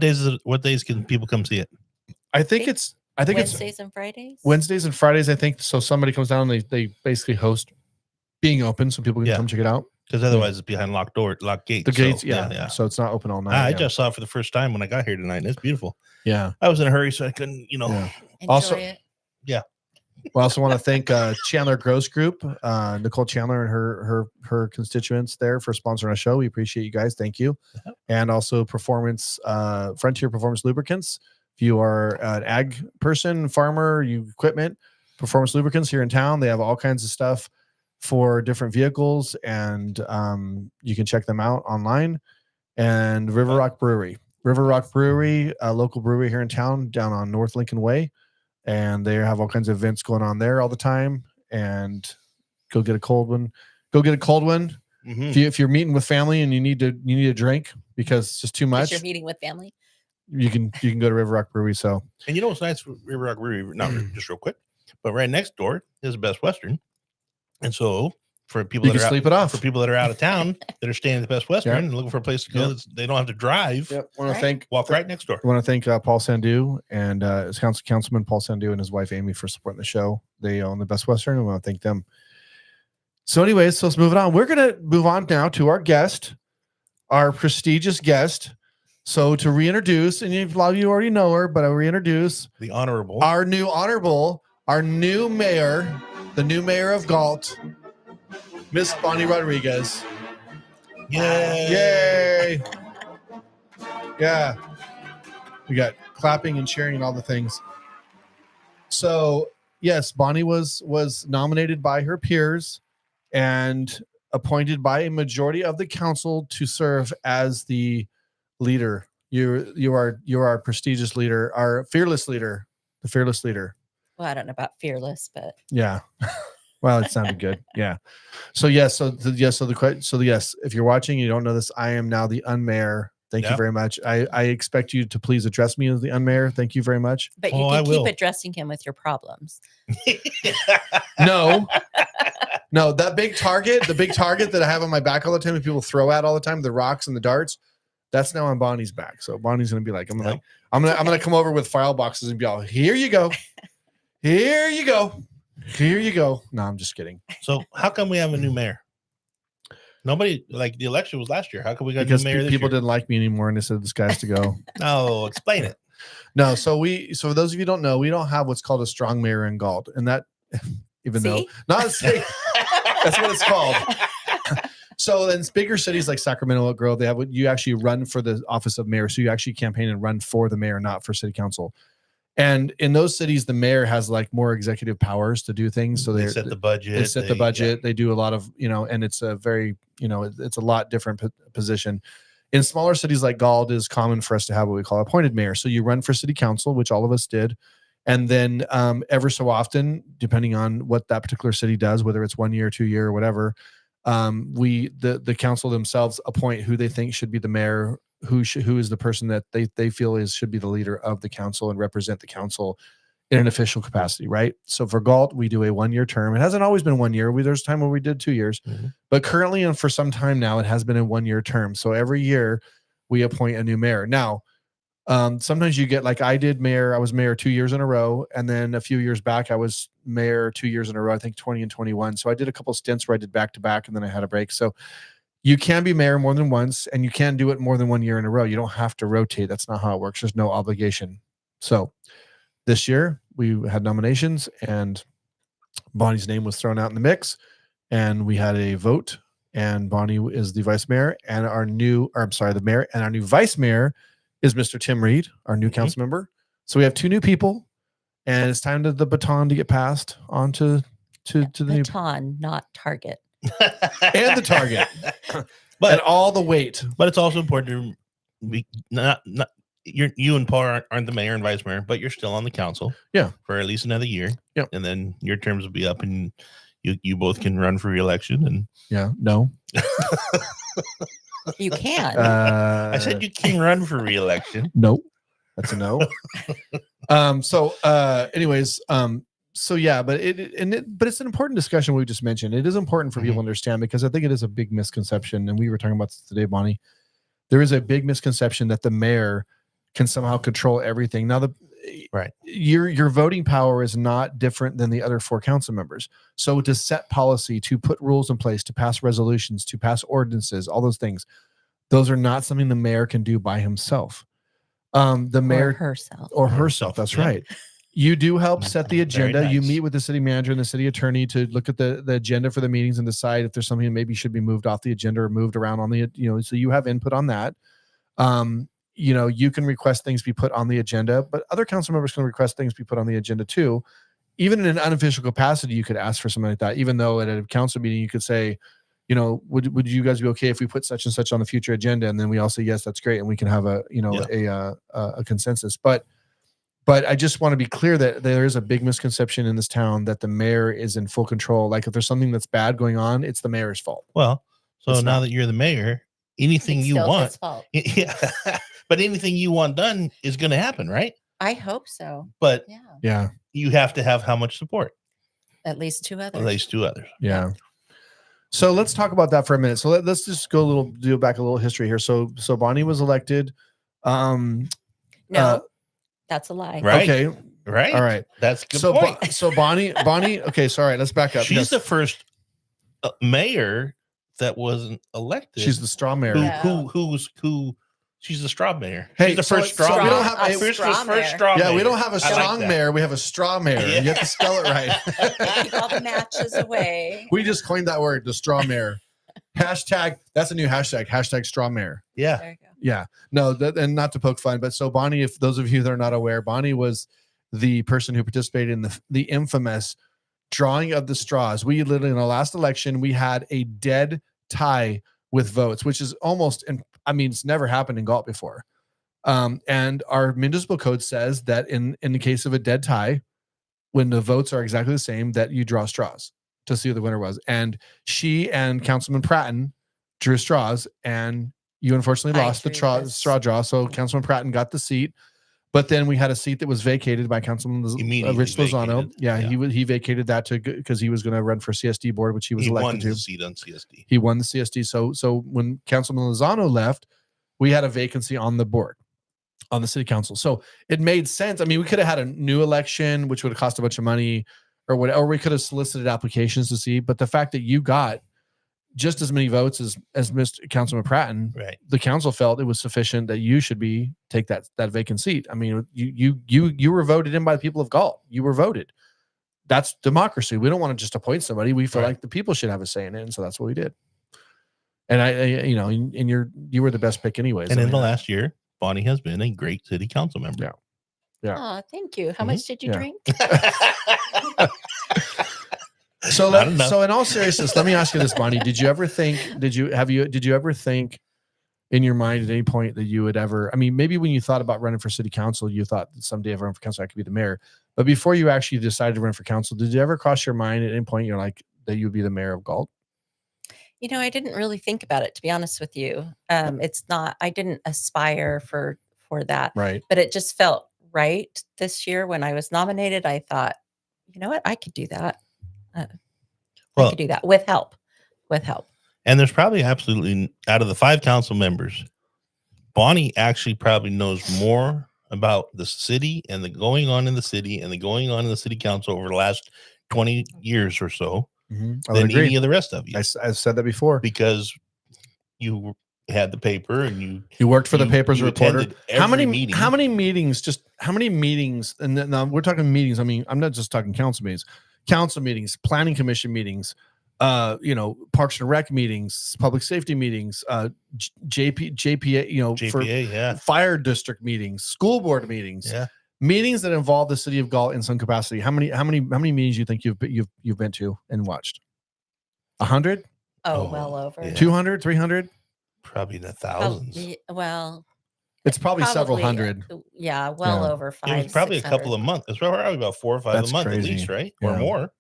days can people come see it? I think it's Wednesdays and Fridays. Wednesdays and Fridays, I think. So somebody comes down and they basically host being open so people can Yeah. come check it out. Because otherwise it's behind locked gates. The gates, So, yeah. So it's not open all night. I yeah. just saw it for the first time when I got here tonight, and it's beautiful. Yeah. I was in a hurry, so I couldn't, Yeah. Enjoy also- it. We also want to thank Chandler Gross Group, Nicole Chandler and her constituents there for sponsoring our show. We appreciate you guys. Thank you. Yeah. And also Frontier Performance Lubricants. If you are an ag person, farmer, you equipment, Performance Lubricants here in town, they have all kinds of stuff for different vehicles, and you can check them out online. And River Rock Brewery, a local brewery here in town down on North Lincoln Way. And they have all kinds of events going on there all the time. And go get a cold one. Mhm. If you're meeting with family and you need a drink because it's just too If much, you're meeting with family. you can go to River Rock Brewery. So And you know what's nice for River Rock Brewery? Not just real quick, but right next door is Best Western. And so for people you that can are sleep it off. for people that are out of town that are staying at the Best Western Yeah. and looking for a place to go, Yeah. they don't have to drive. Yep. Want to Right. thank Walk right next door. I want to thank Paul Sandu and his councilman Paul Sandu and his wife Amy for supporting the show. They own the Best Western, and we want to thank them. So, anyways, so let's move it on. We're gonna move on now to our guest, our prestigious guest. So to reintroduce, and a lot of you already know her, but I'll reintroduce The honorable. our new mayor, the new mayor of Galt, Miss Bonnie Rodriguez. Yay. Yay! Yeah. We got clapping and cheering and all the things. So, yes, Bonnie was nominated by her peers and appointed by a majority of the council to serve as the leader. You are our prestigious leader, our fearless leader, the fearless leader. Well, I don't know about fearless, but Yeah. Well, it sounded good. Yeah. So yes. So yes. If you're watching, you don't know this. I am now the unmayor. Thank you Yeah. very much. I expect you to please address me as the unmayor. Thank you very much. you Oh, I can keep will. addressing him with your problems. No, no, the big target that I have on my back all the time, and people throw at all the time, the rocks and the darts. That's now on Bonnie's back. So Bonnie's gonna be like, I'm gonna come over with file boxes and be all, here you go, here you go, here you go. No, I'm just kidding. So how come we have a new mayor? Nobody, like the election was last year. How come we got Because a new mayor this people year? didn't like me anymore, and they said this guy's to go. No, explain it. No, so for those of you who don't know, we don't have what's called a strong mayor in Galt, and that even though See? not say that's what it's called. So in bigger cities like Sacramento, Oak Grove, they have what you actually run for the office of mayor. So you actually campaign and run for the mayor, not for city council. And in those cities, the mayor has like more executive powers to do things. So they set the budget. They set the budget. They do a lot of, and it's a very, it's a lot different position. In smaller cities like Galt, it is common for us to have what we call appointed mayor. So you run for city council, which all of us did. And then ever so often, depending on what that particular city does, whether it's 1 year, 2 year, or whatever, the council themselves appoint who they think should be the mayor, who is the person that they feel should be the leader of the council and represent the council in an official capacity, right? So for Galt, we do a 1 year term. It hasn't always been 1 year. There's a time when we did 2 years, but currently and for some time now, it has been a 1 year term. So every year we appoint a new mayor. Now, sometimes you get like I was mayor 2 years in a row. And then a few years back, I was mayor 2 years in a row, I think 20 and 21. So I did a couple of stints where I did back to back and then I had a break. So you can be mayor more than once and you can do it more than 1 year in a row. You don't have to rotate. That's not how it works. There's no obligation. So this year we had nominations and Bonnie's name was thrown out in the mix and we had a vote and Bonnie is the vice mayor and the mayor and our new vice mayor is Mr. Tim Reed, our new council member. So we have 2 new people and it's time to the baton to get passed on to the new baton, not target. and the target, and all the weight. But it's also important to be not you and Paul aren't the mayor and vice mayor, but you're still on the council. Yeah, for at least another year. Yeah, and then your terms will be up, and you both can run for re-election. And no, you can. I said you can run for re-election. Nope, that's a no. So yeah, but it's an important discussion we just mentioned. It is important for people to understand because I think it is a big misconception, and we were talking about this today, Bonnie. There is a big misconception that the mayor can somehow control everything. Now, your voting power is not different than the other 4 council members. So to set policy, to put rules in place, to pass resolutions, to pass ordinances, all those things, those are not something the mayor can do by himself. The mayor or herself. That's right. You do help set the agenda. Nice. You meet with the city manager and the city attorney to look at the agenda for the meetings and decide if there's something that maybe should be moved off the agenda or moved around on the, so you have input on that. You can request things be put on the agenda, but other council members can request things be put on the agenda too. Even in an unofficial capacity, you could ask for something like that. Even though at a council meeting, you could say, would you guys be okay if we put such and such on the future agenda? And then we all say, yes, that's great. And we can have a consensus. But I just want to be clear that there is a big misconception in this town that the mayor is in full control. Like if there's something that's bad going on, it's the mayor's fault. That you're the mayor, anything you want, but anything you want done is going to happen, right? I hope so. But yeah, you have to have how much support? At least 2 others. Yeah. So let's talk about that for a minute. So let's just do back a little history here. So Bonnie was elected. No. That's a lie. Right. Okay. Right. All right. That's a good point. So Bonnie. Okay. So all right. Let's back up. She's the first mayor that wasn't elected. She's the straw mayor. Who? She's the straw mayor. Hey, she's the first straw. We don't have first straw. Yeah, mayor. We don't have a strong mayor. We have a straw mayor. Yeah. You have to spell it right. Keep all the matches away. We just coined that word, the straw mayor. Hashtag. That's a new hashtag. Hashtag straw mayor. Yeah. There you go. Yeah, no, and not to poke fun, but so Bonnie, if those of you that are not aware, Bonnie was the person who participated in the infamous drawing of the straws. We literally, in the last election, we had a dead tie with votes, which is almost, it's never happened in Galt before. And our municipal code says that in the case of a dead tie, when the votes are exactly the same, that you draw straws to see who the winner was. And she and Councilman Pratton drew straws, and you unfortunately lost the straw draw. So Councilman Pratton got the seat, but then we had a seat that was vacated by Councilman Rich Lozano. Yeah, he vacated that because he was going to run for CSD board, which he was elected to. He won the seat on CSD. He won the CSD. So when Councilman Lozano left, we had a vacancy on the board, on the city council. So it made sense. We could have had a new election, which would have cost a bunch of money, or whatever. Or we could have solicited applications to see. But the fact that you got just as many votes as Mr. Councilman Pratton, right, the council felt it was sufficient that you should take that vacant seat. You were voted in by the people of Galt. You were voted. That's democracy. We don't want to just appoint somebody. We feel like the people should have a say in it, and so that's what we did. And you were the best pick anyways. And in the last year, Bonnie has been a great city council member. Yeah. Yeah. Oh, thank you. How Mhm. much did you Yeah. drink? So, Not enough. so in all seriousness, let me ask you this, Bonnie. Did you ever think? Did you ever think in your mind at any point that you would ever? I mean, maybe when you thought about running for city council, you thought that someday if I run for council, I could be the mayor. But before you actually decided to run for council, did you ever cross your mind at any point you're like that you would be the mayor of Galt? I didn't really think about it, to be honest with you. It's not. I didn't aspire for that, Right. but it just felt right this year when I was nominated. I thought, you know what, I could do that. I Well, could do that with help. With help. and there's probably absolutely out of the 5 council members, Bonnie actually probably knows more about the city and the going on in the city and the going on in the city council over the last 20 years or so I would than agree. any of the rest of you, I've said that before. because you had the paper and You worked for the you- paper's you reporter. attended How many every meeting. How many meetings? Just how many meetings? And then, now we're talking meetings. I mean, I'm not just talking council meetings, planning commission meetings, Parks and Rec meetings, public safety meetings, JPA, for JPA, yeah, fire district meetings, school board meetings, yeah. meetings that involve the city of Galt in some capacity. How many meetings do you think you've been to and watched? 100, Oh, Oh, well over. yeah. 200, 300? Probably in the Oh, thousands. well, It's probably several hundred. Yeah, well Yeah. over 5. It was probably a 600. couple a month. It's probably about 4 or 5 That's a month crazy. at least, right? Yeah. Or more.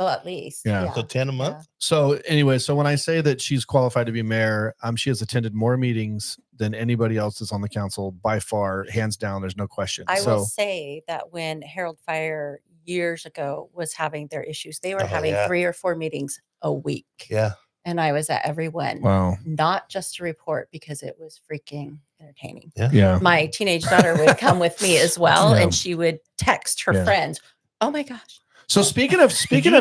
Oh, at least. Yeah. So 10 a month. So anyway, so when I say that she's qualified to be mayor, she has attended more meetings than anybody else that's on the council by far, hands down. There's no question. I So will say that when Harold Fire years ago was having their issues, they were Oh, having yeah. 3 or 4 meetings a week. Yeah. And I was at every one, wow, not just to report, because it was freaking entertaining. yeah, My teenage daughter would come with me as well, Yeah. and she would text her Yeah. friends, "Oh my gosh." So speaking of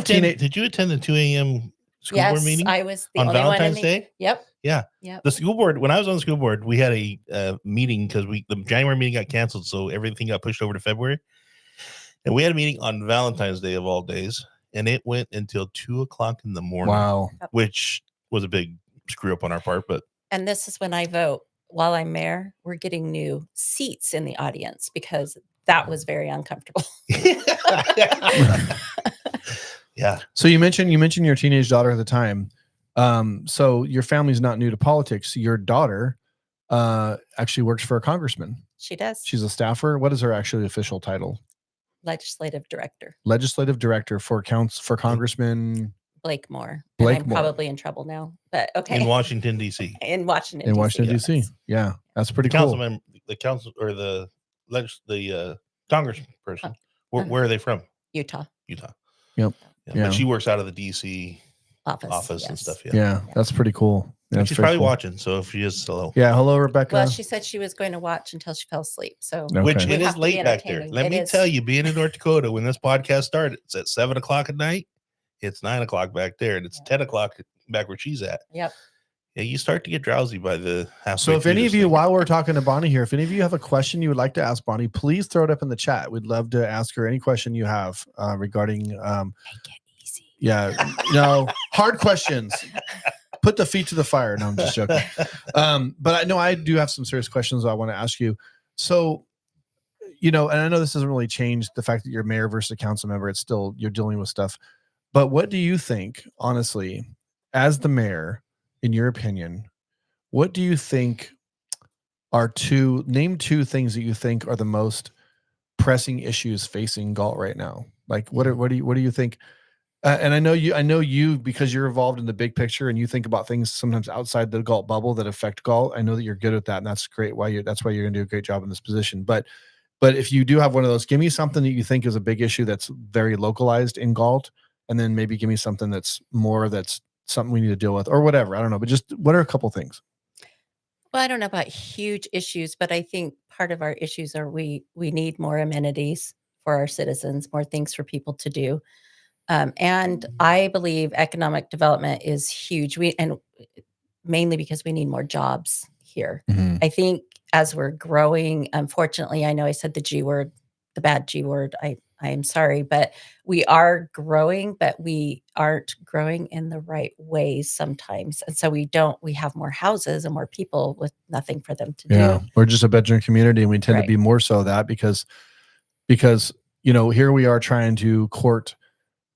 teenage, did you attend the 2 a.m. school board Yes, meeting I was the on only Valentine's one in the Day? Yep. Yeah. Yep. The school board, when I was on the school board, we had a meeting because the January meeting got canceled, so everything got pushed over to February. And we had a meeting on Valentine's Day of all days, and it went until 2:00 in the morning, wow, which was a big screw up on our part. But And this is when I vote. While I'm mayor, we're getting new seats in the audience because that was very uncomfortable. yeah, So you mentioned your teenage daughter at the time. So your family's not new to politics. Your daughter actually works for a congressman. She does. She's a staffer. What is her actually official title? Legislative director, Legislative director for Congressman Blake Moore. Blake And I'm Moore. probably in trouble now, but okay. in Washington D.C. In Washington, in DC, Washington yes. D.C. Yeah, that's pretty The cool. councilman, the council or the congressperson. Where are they from? Utah Utah. Yep. Yeah, Yeah. But she works out of the D.C. office and yes. stuff. Yeah. Yeah, that's pretty cool. And That's she's very probably cool. watching. So if she is, hello. Yeah, hello, Rebecca. Well, she said she was going to watch until she fell asleep. So No. Which Okay. it We is have to be late back there. entertaining. Let It me is. tell you, being in North Dakota when this podcast started, it's at 7:00 at night. It's 9:00 back there, and it's Yeah. 10:00 back where she's at. Yep. Yeah, you start to get drowsy by the halfway. So if through any this of you, thing. while we're talking to Bonnie here, if any of you have a question you would like to ask Bonnie, please throw it up in the chat. We'd love to ask her any question you have regarding Make it easy. hard questions. Put the feet to the fire. No, I'm just joking. But I know I do have some serious questions I want to ask you. So, and I know this doesn't really change the fact that you're mayor versus a council member. It's still, you're dealing with stuff. But what do you think, honestly, as the mayor, in your opinion, what do you think are name two things that you think are the most pressing issues facing Galt right now? Like, what do you think? And I know you because you're involved in the big picture and you think about things sometimes outside the Galt bubble that affect Galt. I know that you're good at that, and that's great. That's why you're going to do a great job in this position. But if you do have one of those, give me something that you think is a big issue that's very localized in Galt, and then maybe give me something that's something we need to deal with, or whatever. I don't know, but just what are a couple things? Well, I don't know about huge issues, but I think part of our issues are we need more amenities for our citizens, more things for people to do. And I believe economic development is huge. And mainly because we need more jobs here. Mm-hmm. I think as we're growing, unfortunately, I know I said the G word, the bad G word. I am sorry, but we are growing, but we aren't growing in the right ways sometimes. And so we have more houses and more people with nothing for them to Yeah, do. we're just a bedroom community, and we tend to Right. be more so that because because, you know, here we are trying to court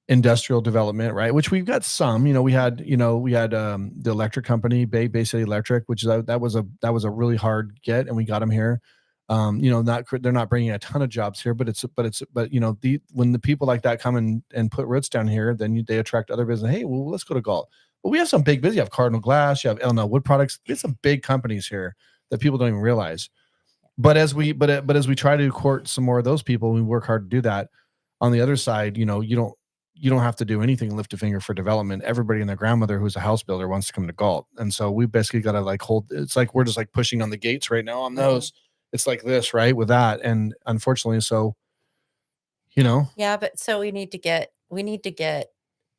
industrial development, right? Which we've got some, you know, we had the electric company, Bay City Electric, which is that was a really hard get, and we got them here. You know, they're not bringing a ton of jobs here, but you know, when the people like that come and put roots down here, then they attract other business. Hey, well, let's go to Galt. But we have some big business. You have Cardinal Glass, you have Illinois Wood Products. There's some big companies here that people don't even realize. But as we try to court some more of those people, we work hard to do that. On the other side, you know, you don't have to do anything, lift a finger for development. Everybody and their grandmother who's a house builder wants to come to Galt. And so we basically got to like hold, it's like, we're just like pushing on the gates right now on those. It's like this, right? With that. And unfortunately, so, you know. Yeah, but so we need to get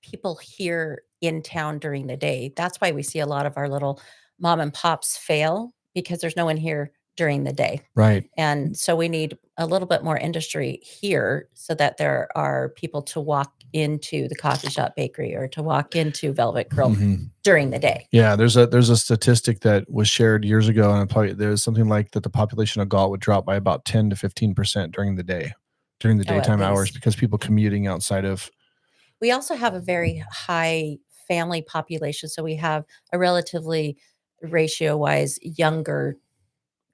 people here in town during the day. That's why we see a lot of our little mom and pops fail, because there's no one here during the day. Right. And so we need a little bit more industry here so that there are people to walk into the coffee shop, bakery, or to walk into Velvet Grill during the day. Yeah, there's a statistic that was shared years ago, and probably there's something like that the population of Galt would drop by about 10 to 15% during the day, during the daytime hours, because people commuting outside of. We also have a very high family population, so we have a relatively ratio-wise younger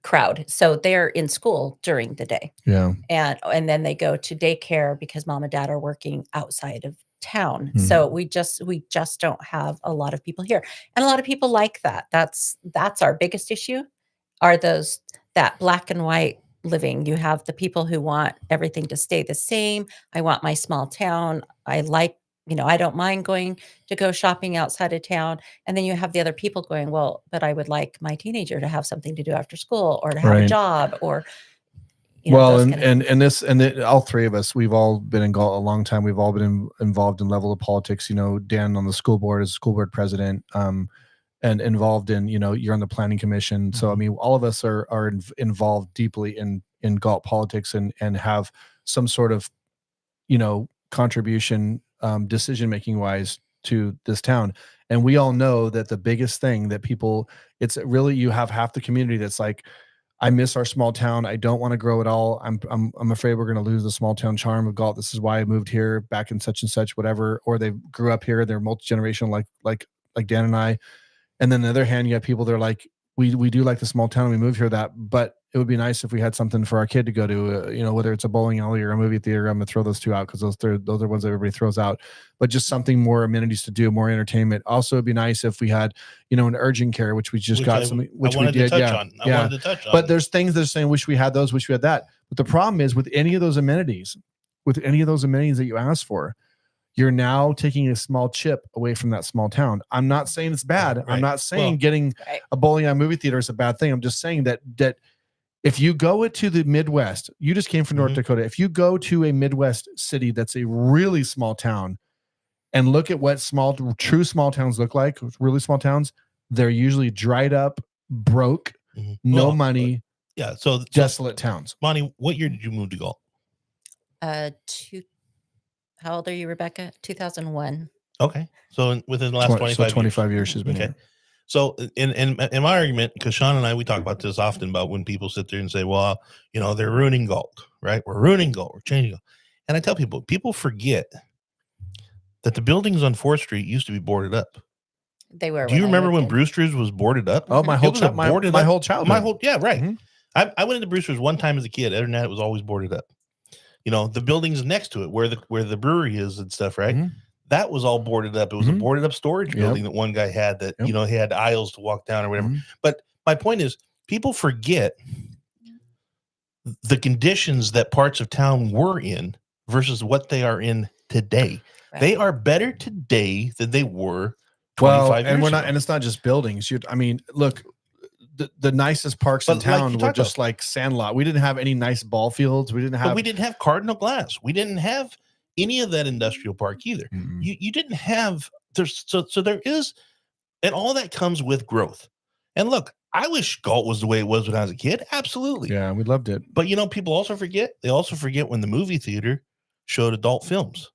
crowd. So they're in school during the day. Yeah. And then they go to daycare because mom and dad are working outside of town. So we just don't have a lot of people here. And a lot of people like that. That's our biggest issue, are that black and white living. You have the people who want everything to stay the same. I want my small town. I like, you know, I don't mind going to go shopping outside of town. And then you have the other people going, well, but I would like my teenager to have something to do after school, or to have a job, or, you know, well, and all three of us, we've all been in Galt a long time. We've all been involved in level of politics. You know, Dan on the school board as school board president, and involved in, you know, you're on the planning commission. So I mean, all of us are involved deeply in Galt politics and have some sort of, you know, contribution, decision making wise, to this town. And we all know that the biggest thing that people, it's really, you have half the community that's like, I miss our small town. I don't want to grow at all. I'm afraid we're going to lose the small town charm of Galt. This is why I moved here back in such and such, whatever. Or they grew up here. They're multi-generational, like Dan and I. And then on the other hand, you have people that are like, we do like the small town. We moved here but it would be nice if we had something for our kid to go to, you know, whether it's a bowling alley or a movie theater. I'm going to throw those two out because those are ones that everybody throws out, but just something more amenities to do, more entertainment. Also, it'd be nice if we had, you know, an urgent care, which we just got something, which we did. I wanted to touch on. But there's things that are saying, wish we had those, wish we had that. But the problem is with any of those amenities that you asked for, you're now taking a small chip away from that small town. I'm not saying it's bad. Right. I'm not saying getting a bowling alley movie theater is a bad thing. I'm just saying that if you go to the Midwest, you just came from North Dakota. If you go to a Midwest city that's a really small town and look at what true small towns look like, really small towns, they're usually dried up, broke, no money. Yeah. So desolate towns. Monty, what year did you move to Galt? How old are you, Rebecca? 2001. Okay. So within the last 25 years she's been here. So in my argument, because Sean and I, we talk about this often about when people sit there and say, well, you know, they're ruining Galt, right? We're ruining Galt. We're changing Galt. And I tell people forget that the buildings on 4th Street used to be boarded up. They were. Do you remember when Brewster's was boarded up? Oh, my whole childhood. Yeah, right. I went into Brewster's one time as a kid. Other than that, it was always boarded up. You know, the buildings next to it where the brewery is and stuff, right? That was all boarded up. It was a boarded up storage building that one guy had that, you know, he had aisles to walk down or whatever. But my point is, people forget the conditions that parts of town were in versus what they are in today. Right. They are better today than they were 25 years ago. And it's not just buildings. I mean, look, the nicest parks in town were just like Sandlot. We didn't have any nice ball fields. We didn't have Cardinal Glass. We didn't have any of that industrial park either. You didn't have so there is, and all that comes with growth. And look, I wish Galt was the way it was when I was a kid. Absolutely. Yeah, we loved it. But you know, people also forget. They also forget when the movie theater showed adult films.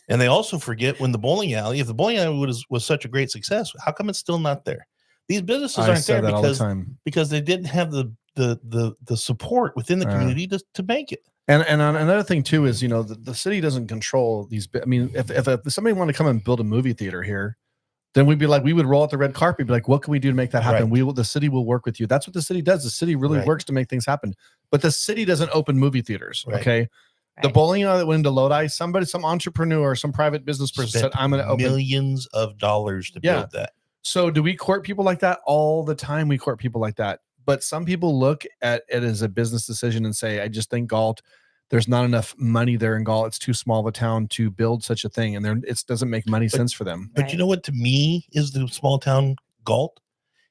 And they also forget when the bowling alley, if the bowling alley was such a great success, how come it's still not there? These businesses aren't there because they didn't have the support within the community to make it. And another thing too is, the city doesn't control these. I mean, if somebody wanted to come and build a movie theater here, then we would roll out the red carpet, be like, what can we do to make that happen? Right. The city will work with you. That's what the city does. The city really Right. works to make things happen. But the city doesn't open movie theaters. Right. Okay. The Right. bowling alley that went into Lodi, some entrepreneur, some private business person said, Spent I'm going to open. millions of dollars to Yeah. build that. So do we court people like that? All the time we court people like that. But some people look at it as a business decision and say, I just think Galt, there's not enough money there in Galt. It's too small of a town to build such a thing. And it doesn't make money sense for them. But Right. you know what, to me, is the small town Galt?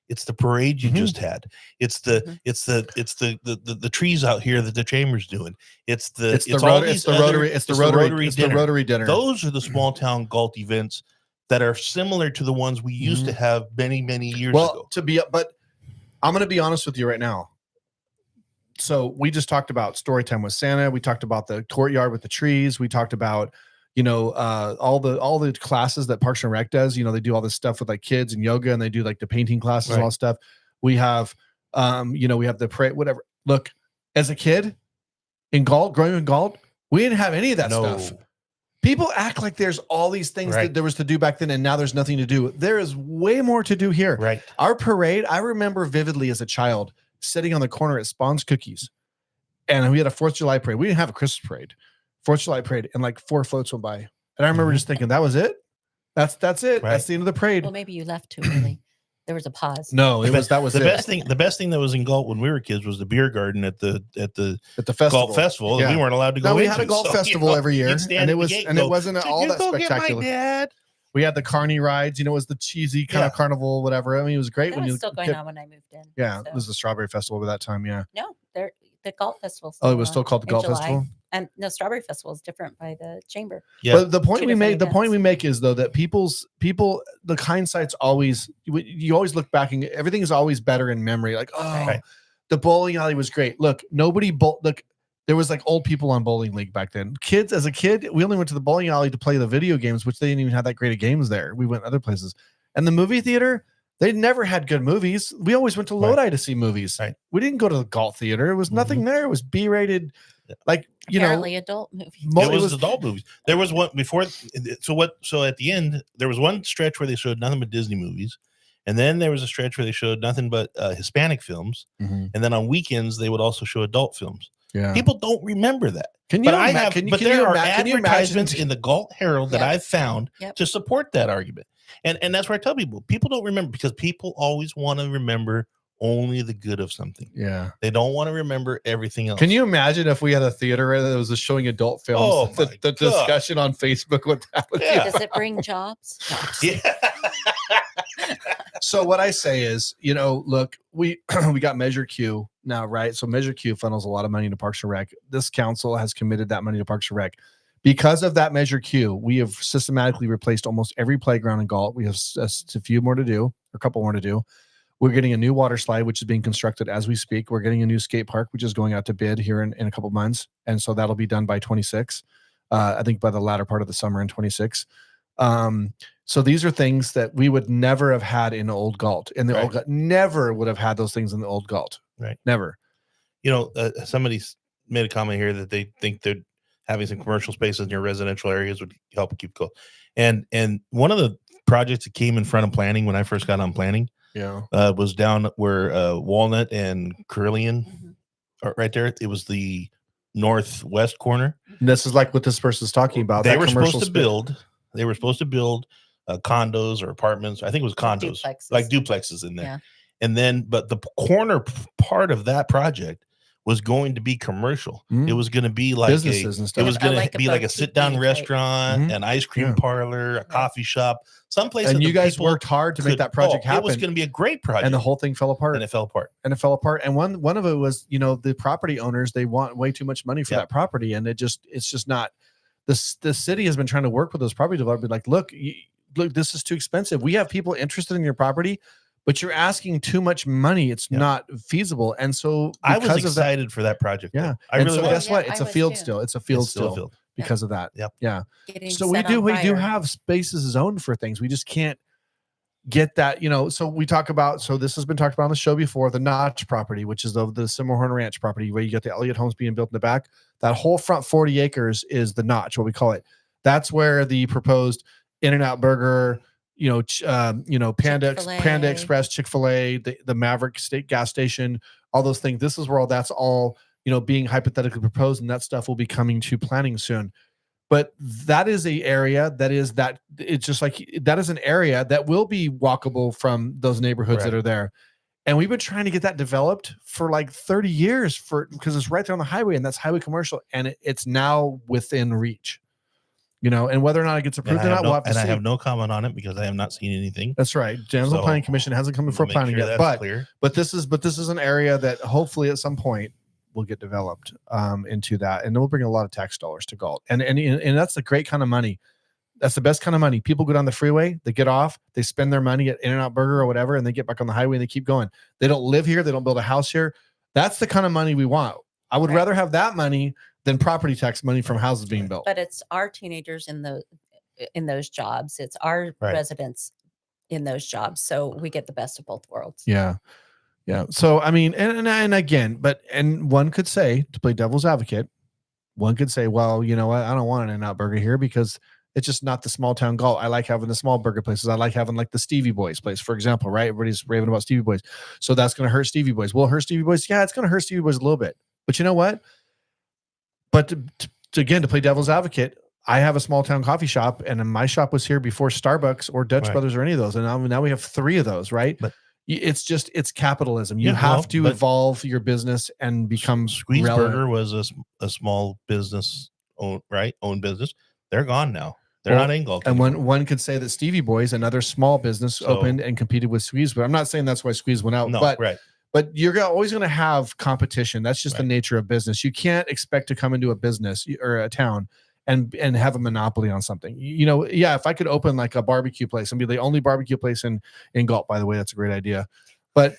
It's the parade you Mhm. just had. It's the Mhm. it's the trees out here that the chamber's doing. It's the It's the all Rotary, these it's the other- Rotary, it's the Rotary dinner. Rotary dinner. Those are the small town Galt events that are similar to the ones we used to have many years ago. But I'm going to be honest with you right now. So we just talked about story time with Santa. We talked about the courtyard with the trees. We talked about, all the classes that Parks and Rec does. They do all this stuff with like kids and yoga, and they do like the painting classes and all Right. that stuff. We have, we have the pray, whatever. Look, as a kid in Galt, growing up in Galt, we didn't have any of that stuff. People act like there's all these things Right. that there was to do back then, and now there's nothing to do. There is way more to do here. Right. Our parade, I remember vividly as a child sitting on the corner at Spawn's Cookies, and we had a 4th of July parade. We didn't have a Christmas parade. 4th of July parade, and like 4 floats went by. And I remember Mhm. just thinking, that was it? That's it. Right. That's the end of the parade. Well, maybe you left too early. There was a pause. No, The that was the it. best thing that was in Galt when we were kids was the beer garden at the At the festival. Galt Festival, and Yeah. we weren't allowed to go. No, we into. had a Galt So, festival every year, you'd stand and at it the was gate and go, it wasn't "Did all you that go get my spectacular. dad?" We had the carny rides, it was the cheesy kind of Yeah. carnival, whatever. I mean, it was great That when was you still going on when I moved in. Yeah, so- it was the Strawberry Festival at that time. Yeah. No, the Galt Festival. Oh, it was still called the in Galt July. Festival. And no, Strawberry Festival is different by the chamber. Yeah. But the point Two we different make, events. is though that people, the hindsight's always, you always look back and everything is always better in memory. Like, oh, Right. the bowling alley was great. Look, look, there was like old people on bowling league back then. Kids, as a kid, we only went to the bowling alley to play the video games, which they didn't even have that great of games there. We went other places. And the movie theater, they never had good movies. We always went to Right. Lodi to see movies. Right. We didn't go to the Galt Theater. It was nothing there. It was B-rated. Yeah. Like, Apparently adult movie. It was adult movies. There was one before. So at the end, there was one stretch where they showed nothing but Disney movies, and then there was a stretch where they showed nothing but Hispanic films, Mhm. and then on weekends they would also show adult films. Yeah. People don't remember that. Can you But I ima- have. can you- But can there you are ima- can you advertisements imagine- in the Galt Herald that Yep. I've found Yep. to support that argument, and that's where I tell people don't remember because people always want to remember only the good of something. Yeah. They don't want to remember everything else. Can you imagine if we had a theater that was just showing adult films? Oh, the my the God. discussion on Facebook with that. would be. Yeah. Does it bring jobs? No, I'm just kidding. Yeah. So what I say is, look, we we got Measure Q now, right? So Measure Q funnels a lot of money into Parks and Rec. This council has committed that money to Parks and Rec. Because of that Measure Q, we have systematically replaced almost every playground in Galt. We have a few more to do, or a couple more to do. We're getting a new water slide, which is being constructed as we speak. We're getting a new skate park, which is going out to bid here in a couple months. And so that'll be done by 26. I think by the latter part of the summer in 26. So these are things that we would never have had in Old Galt. In the Right. Old Galt, never would have had those things in the Old Galt. Right. Never. Somebody's made a comment here that they think that having some commercial spaces in your residential areas would help keep cool. And one of the projects that came in front of planning when I first got on planning Yeah. was down where Walnut and Carillion Mhm. are right there. It was the northwest corner. And this is like what this person's talking about. They that were commercial supposed to space. build. They were supposed to build condos or apartments. I think it was condos, Duplexes. like duplexes in there. Yeah. And then, but the corner part of that project was going to be commercial. Mm. It was going to be like Businesses and it stuff. was Yeah, going like to a be like a boutique sit-down place, right? restaurant, Mhm. an ice cream Yeah. parlor, a coffee shop, someplace. And that you the guys people worked hard to make could- that project It was happen. going to be a great project, And the whole thing fell apart. and it fell apart. And one of it was, the property owners, they want way too much money for Yeah. that property. And it's just not, the city has been trying to work with those property developers. Like, look, this is too expensive. We have people interested in your property, but you're asking too much money. It's Yeah. not feasible. And so I was because of that, excited for that project. yeah. though. I And really so was. guess what? Yeah, It's I a was field too. still. It's a field It's still a still field. because of that. Yep. Yeah. Getting So set we on do fire. have spaces zoned for things. We just can't get that, so we talk about, so this has been talked about on the show before, the Notch property, which is the Simmerhorn Ranch property, where you get the Elliott homes being built in the back. That whole front 40 acres is the Notch, what we call it. That's where the proposed In-N-Out Burger, Panda Chick-fil-A. Express, Chick-fil-A, the Maverick State gas station, all those things. This is where that's all, being hypothetically proposed, and that stuff will be coming to planning soon. But that is a area it's just like, that is an area that will be walkable from those neighborhoods that are there. And we've been trying to get that developed for like 30 years because it's right there on the highway, and that's highway commercial, and it's now within reach, and whether or not it gets approved or not, we'll have to see. I have no comment on it because I have not seen anything. That's right. General Planning Commission hasn't come before planning yet, but this is an area that hopefully at some point will get developed into that, and it will bring a lot of tax dollars to Galt, and that's the great kind of money. That's the best kind of money. People go down the freeway, they get off, they spend their money at In-N-Out Burger or whatever, and they get back on the highway and they keep going. They don't live here, they don't build a house here. That's the kind of money we want. I would rather have that money than property tax money from houses being built. But it's our teenagers in those jobs. It's our residents in those jobs. So we get the best of both worlds. Yeah. Yeah. So, I mean, and again, and one could say, to play devil's advocate, one could say, well, you know what? I don't want an In-N-Out Burger here because it's just not the small town Galt. I like having the small burger places. I like having like the Stevie Boys place, for example, right? Everybody's raving about Stevie Boys. So that's going to hurt Stevie Boys. Will it hurt Stevie Boys? Yeah, it's going to hurt Stevie Boys a little bit. But you know what? But to play devil's advocate, I have a small town coffee shop, and my shop was here before Starbucks or Dutch Brothers or any of those. And now we have 3 of those, right? But it's capitalism. You have to evolve your business and become Squeeze Burger was a small business owned business. They're gone now. They're not in Galt. And one could say that Stevie Boys, another small business, opened and competed with Squeeze. But I'm not saying that's why Squeeze went out. No, but you're always going to have competition. That's just the nature of business. You can't expect to come into a business or a town and have a monopoly on something. If I could open like a barbecue place and be the only barbecue place in Galt, by the way, that's a great idea. But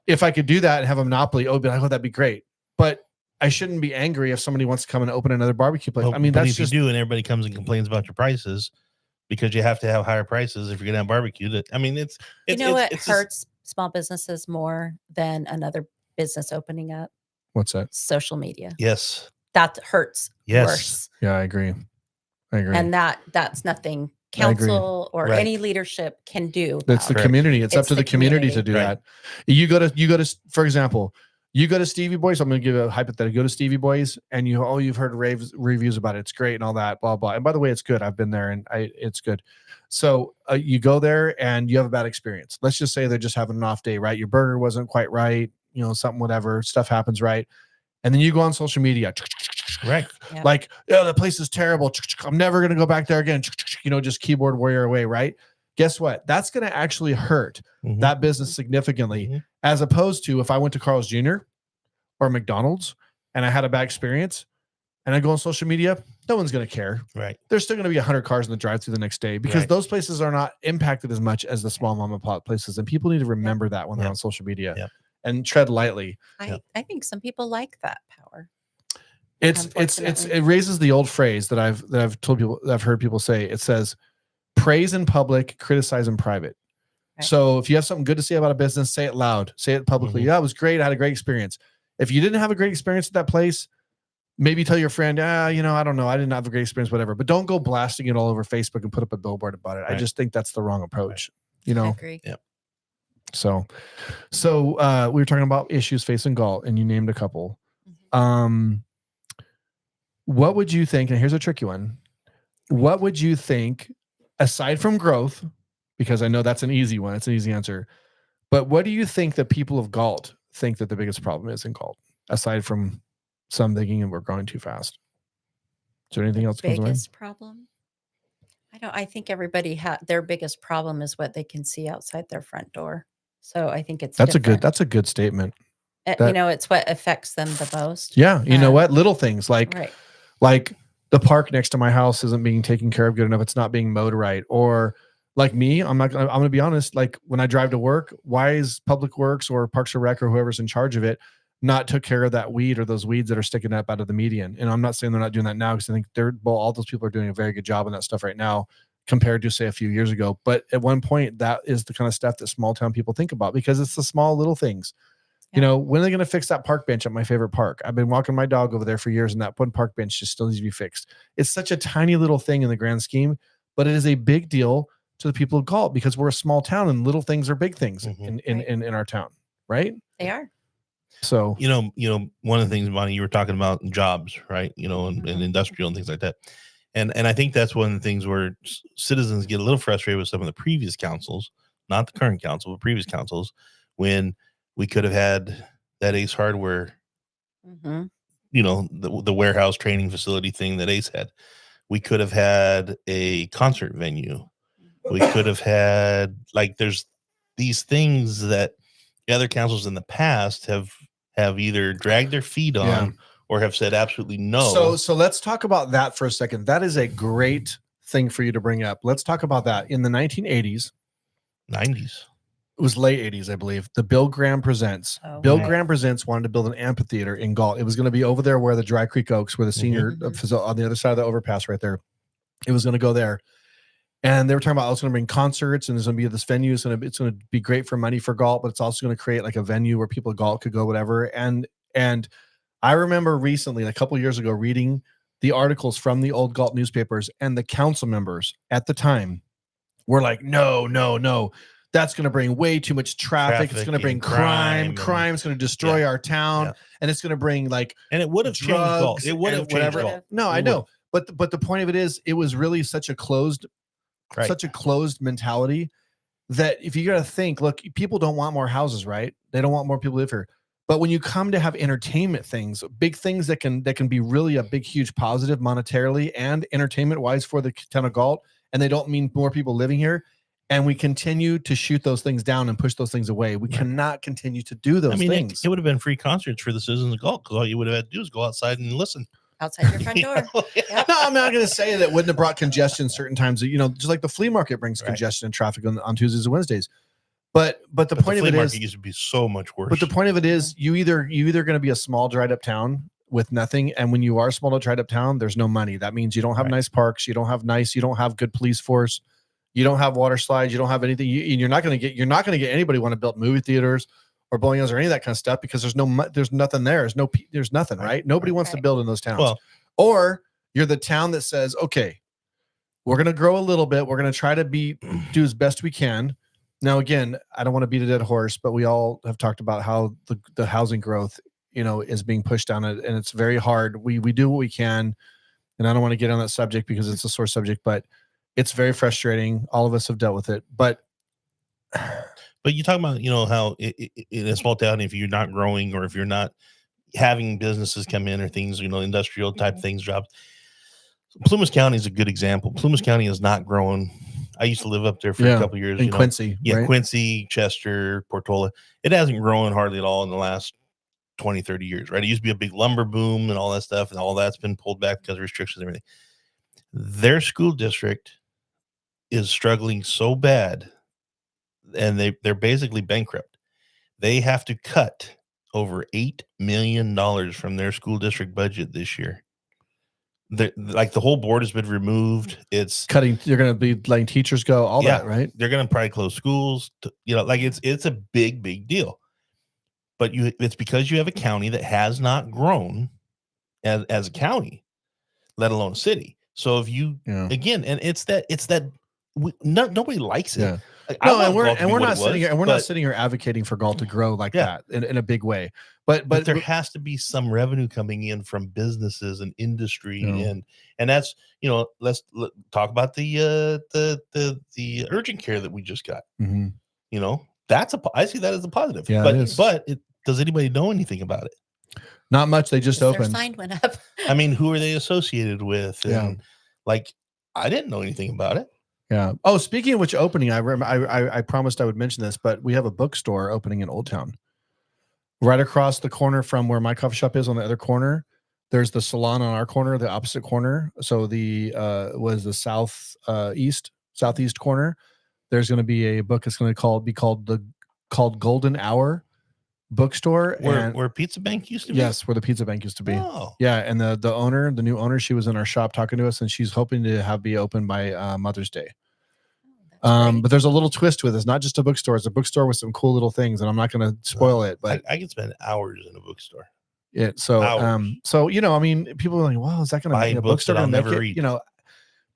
if I could do that and have a monopoly, that'd be great. But I shouldn't be angry if somebody wants to come and open another barbecue place. Well, that's if just you do, and everybody comes and complains about your prices because you have to have higher prices if you're gonna have barbecue. It hurts small businesses more than another business opening up? What's that? Social media. Yes. That hurts worse. Yeah, I agree. And that's nothing council or any leadership can do. That's the community. It's up to the community to do that. You go to, for example, you go to Stevie Boys. I'm going to give a hypothetical. Go to Stevie Boys and you've heard reviews about it. It's great and all that, blah, blah. And by the way, it's good. I've been there and it's good. So you go there and you have a bad experience. Let's just say they're just having an off day, right? Your burger wasn't quite right. Something, whatever, stuff happens, right? And then you go on social media, right? Like, the place is terrible. I'm never going to go back there again. Just keyboard warrior away, right? Guess what? That's going to actually hurt that business significantly, as opposed to if I went to Carl's Jr. or McDonald's and I had a bad experience and I go on social media, no one's going to care. Right. There's still going to be 100 cars in the drive-thru the next day because those places are not impacted as much as the small mom and pop places. And people need to remember that when they're on social media and tread lightly. I think some people like that power. It raises the old phrase that I've told people, that I've heard people say. It says, praise in public, criticize in private. Right. So if you have something good to say about a business, say it loud, say it publicly. Yeah, it was great. I had a great experience. If you didn't have a great experience at that place, maybe tell your friend, I don't know. I didn't have a great experience, whatever, but don't go blasting it all over Facebook and put up a billboard about it. Right. I just think that's the wrong approach. I agree. Yeah. So we were talking about issues facing Galt and you named a couple. What would you think? And here's a tricky one. What would you think, aside from growth, because I know that's an easy one, it's an easy answer, but what do you think the people of Galt think that the biggest problem is in Galt, aside from some thinking we're growing too fast? Is there anything else? Biggest problem? I think everybody their biggest problem is what they can see outside their front door. So I think that's a good statement. It's what affects them the most. Yeah. You know what? Little things like the park next to my house isn't being taken care of good enough. It's not being mowed right. Or like me, I'm going to be honest. Like when I drive to work, why is Public Works or Parks and Rec or whoever's in charge of it not took care of that weed or those weeds that are sticking up out of the median? And I'm not saying they're not doing that now, because I think all those people are doing a very good job on that stuff right now, compared to say a few years ago. But at one point, that is the kind of stuff that small town people think about because it's the small little things. You Yeah. know, when are they going to fix that park bench at my favorite park? I've been walking my dog over there for years, and that one park bench just still needs to be fixed. It's such a tiny little thing in the grand scheme, but it is a big deal to the people of Galt because we're a small town and little things are big things Mhm. in our town, right? They are. So You know, one of the things, Bonnie, you were talking about jobs, right? You know, and Mhm. industrial and things like that. And I think that's one of the things where citizens get a little frustrated with some of the previous councils, not the current council, but previous councils, when we could have had that Ace Hardware, Mhm. you know, the warehouse training facility thing that Ace had. We could have had a concert venue. We could have had, like, there's these things that the other councils in the past have either dragged their feet on Yeah. or have said absolutely no. So let's talk about that for a second. That is a great thing for you to bring up. Let's talk about that. In the 1980s, 90s. it was late 80s, I believe. The Bill Graham Presents. Oh, Bill right. Graham Presents wanted to build an amphitheater in Galt. It was going to be over there where the Dry Creek Oaks, where the senior Mhm. facility on the other side of the overpass right there. It was going to go there. And they were talking about, it's going to bring concerts and there's going to be this venue. It's going to be great for money for Galt, but it's also going to create like a venue where people at Galt could go, whatever. And I remember recently, a couple of years ago, reading the articles from the old Galt newspapers, and the council members at the time were like, no, no, no. That's going to bring way too much traffic. It's Traffic going to bring and crime. crime Crime's going to destroy yeah, our town. yeah. And it's going to bring like And it would have changed Galt. drugs It would have and changed whatever. Galt. No, I It know. But the point of it is, it was really such a closed Right. such a closed mentality that if you got to think, look, people don't want more houses, right? They don't want more people to live here. But when you come to have entertainment things, big things that can be really a big, huge positive monetarily and entertainment wise for the town of Galt, and they don't mean more people living here, and we continue to shoot those things down and push those things away, we Right. cannot continue to do those I mean, things. it would have been free concerts for the citizens of Galt because all you would have had to do is go outside and listen. Outside your front You door. know? Yep. No, I'm not going to say that wouldn't have brought congestion certain times. You know, just like the flea market brings Right. congestion and traffic on Tuesdays and Wednesdays. But the But point the of flea it market is, used to be so much worse. but the point of it is, you either going to be a small dried up town with nothing, and when you are a small dried up town, there's no money. That means you don't have Right. nice parks, you don't have good police force, you don't have water slides, you don't have anything. You're not going to get anybody want to build movie theaters or bowling alleys or any of that kind of stuff because there's nothing there. There's nothing, right? Nobody wants to Right. build in those towns. Well, Or you're the town that says, okay, we're going to grow a little bit. We're going to try to do as best we can. Now, again, I don't want to beat a dead horse, but we all have talked about how the housing growth, is being pushed down, and it's very hard. We do what we can, and I don't want to get on that subject because it's a sore subject, but it's very frustrating. All of us have dealt with it, but you talk about, how in a small town, if you're not growing or if you're not having businesses come in or things, industrial type Mhm. things, jobs. Plumas County is a good example. Plumas County has not grown. I used to live up there for a couple years. in Quincy, Yeah, right? Quincy, Chester, Portola. It hasn't grown hardly at all in the last 20, 30 years, right? It used to be a big lumber boom and all that stuff, and all that's been pulled back because of restrictions and everything. Their school district is struggling so bad, and they're basically bankrupt. They have to cut over $8 million from their school district budget this year. Like the whole board has been removed. It's Cutting, you're going to be letting teachers go, all Yeah. that, right? they're going to probably close schools. Like it's a big deal. But it's because you have a county that has not grown as a county, let alone a city. So if you Yeah. again, and it's that nobody likes it. Yeah. Like, I No, want and we're Galt to be what not it sitting was, here, and we're not but- sitting here advocating for Galt to grow like Yeah. that in a big way. But but there has to be some revenue coming in from businesses and industry, Yeah. and that's let's talk about the urgent care that we just got. Mhm. I see that as a positive. Yeah, but it is. does anybody know anything about it? Not much. They just Their opened. sign went up. I mean, who are they associated with? And Yeah. like, I didn't know anything about it. Yeah. Oh, speaking of which, opening, I promised I would mention this, but we have a bookstore opening in Old Town, right across the corner from where my coffee shop is. On the other corner, there's the salon on our corner, the opposite corner. So the was the southeast corner. There's going to be a book. It's going to called Golden Hour bookstore. And Where Pizza Bank used to be? yes, where the pizza bank used to be. Oh, Yeah, and the new owner, she was in our shop talking to us, and she's hoping to be open by Mother's Day. That's great. But there's a little twist with it. It's not just a bookstore; it's a bookstore with some cool little things, and I'm not going to spoil it. But I can spend hours in a bookstore. so so I mean, people are like, "Wow, is that going to Buying make a books bookstore that I'll gonna make never it?" read.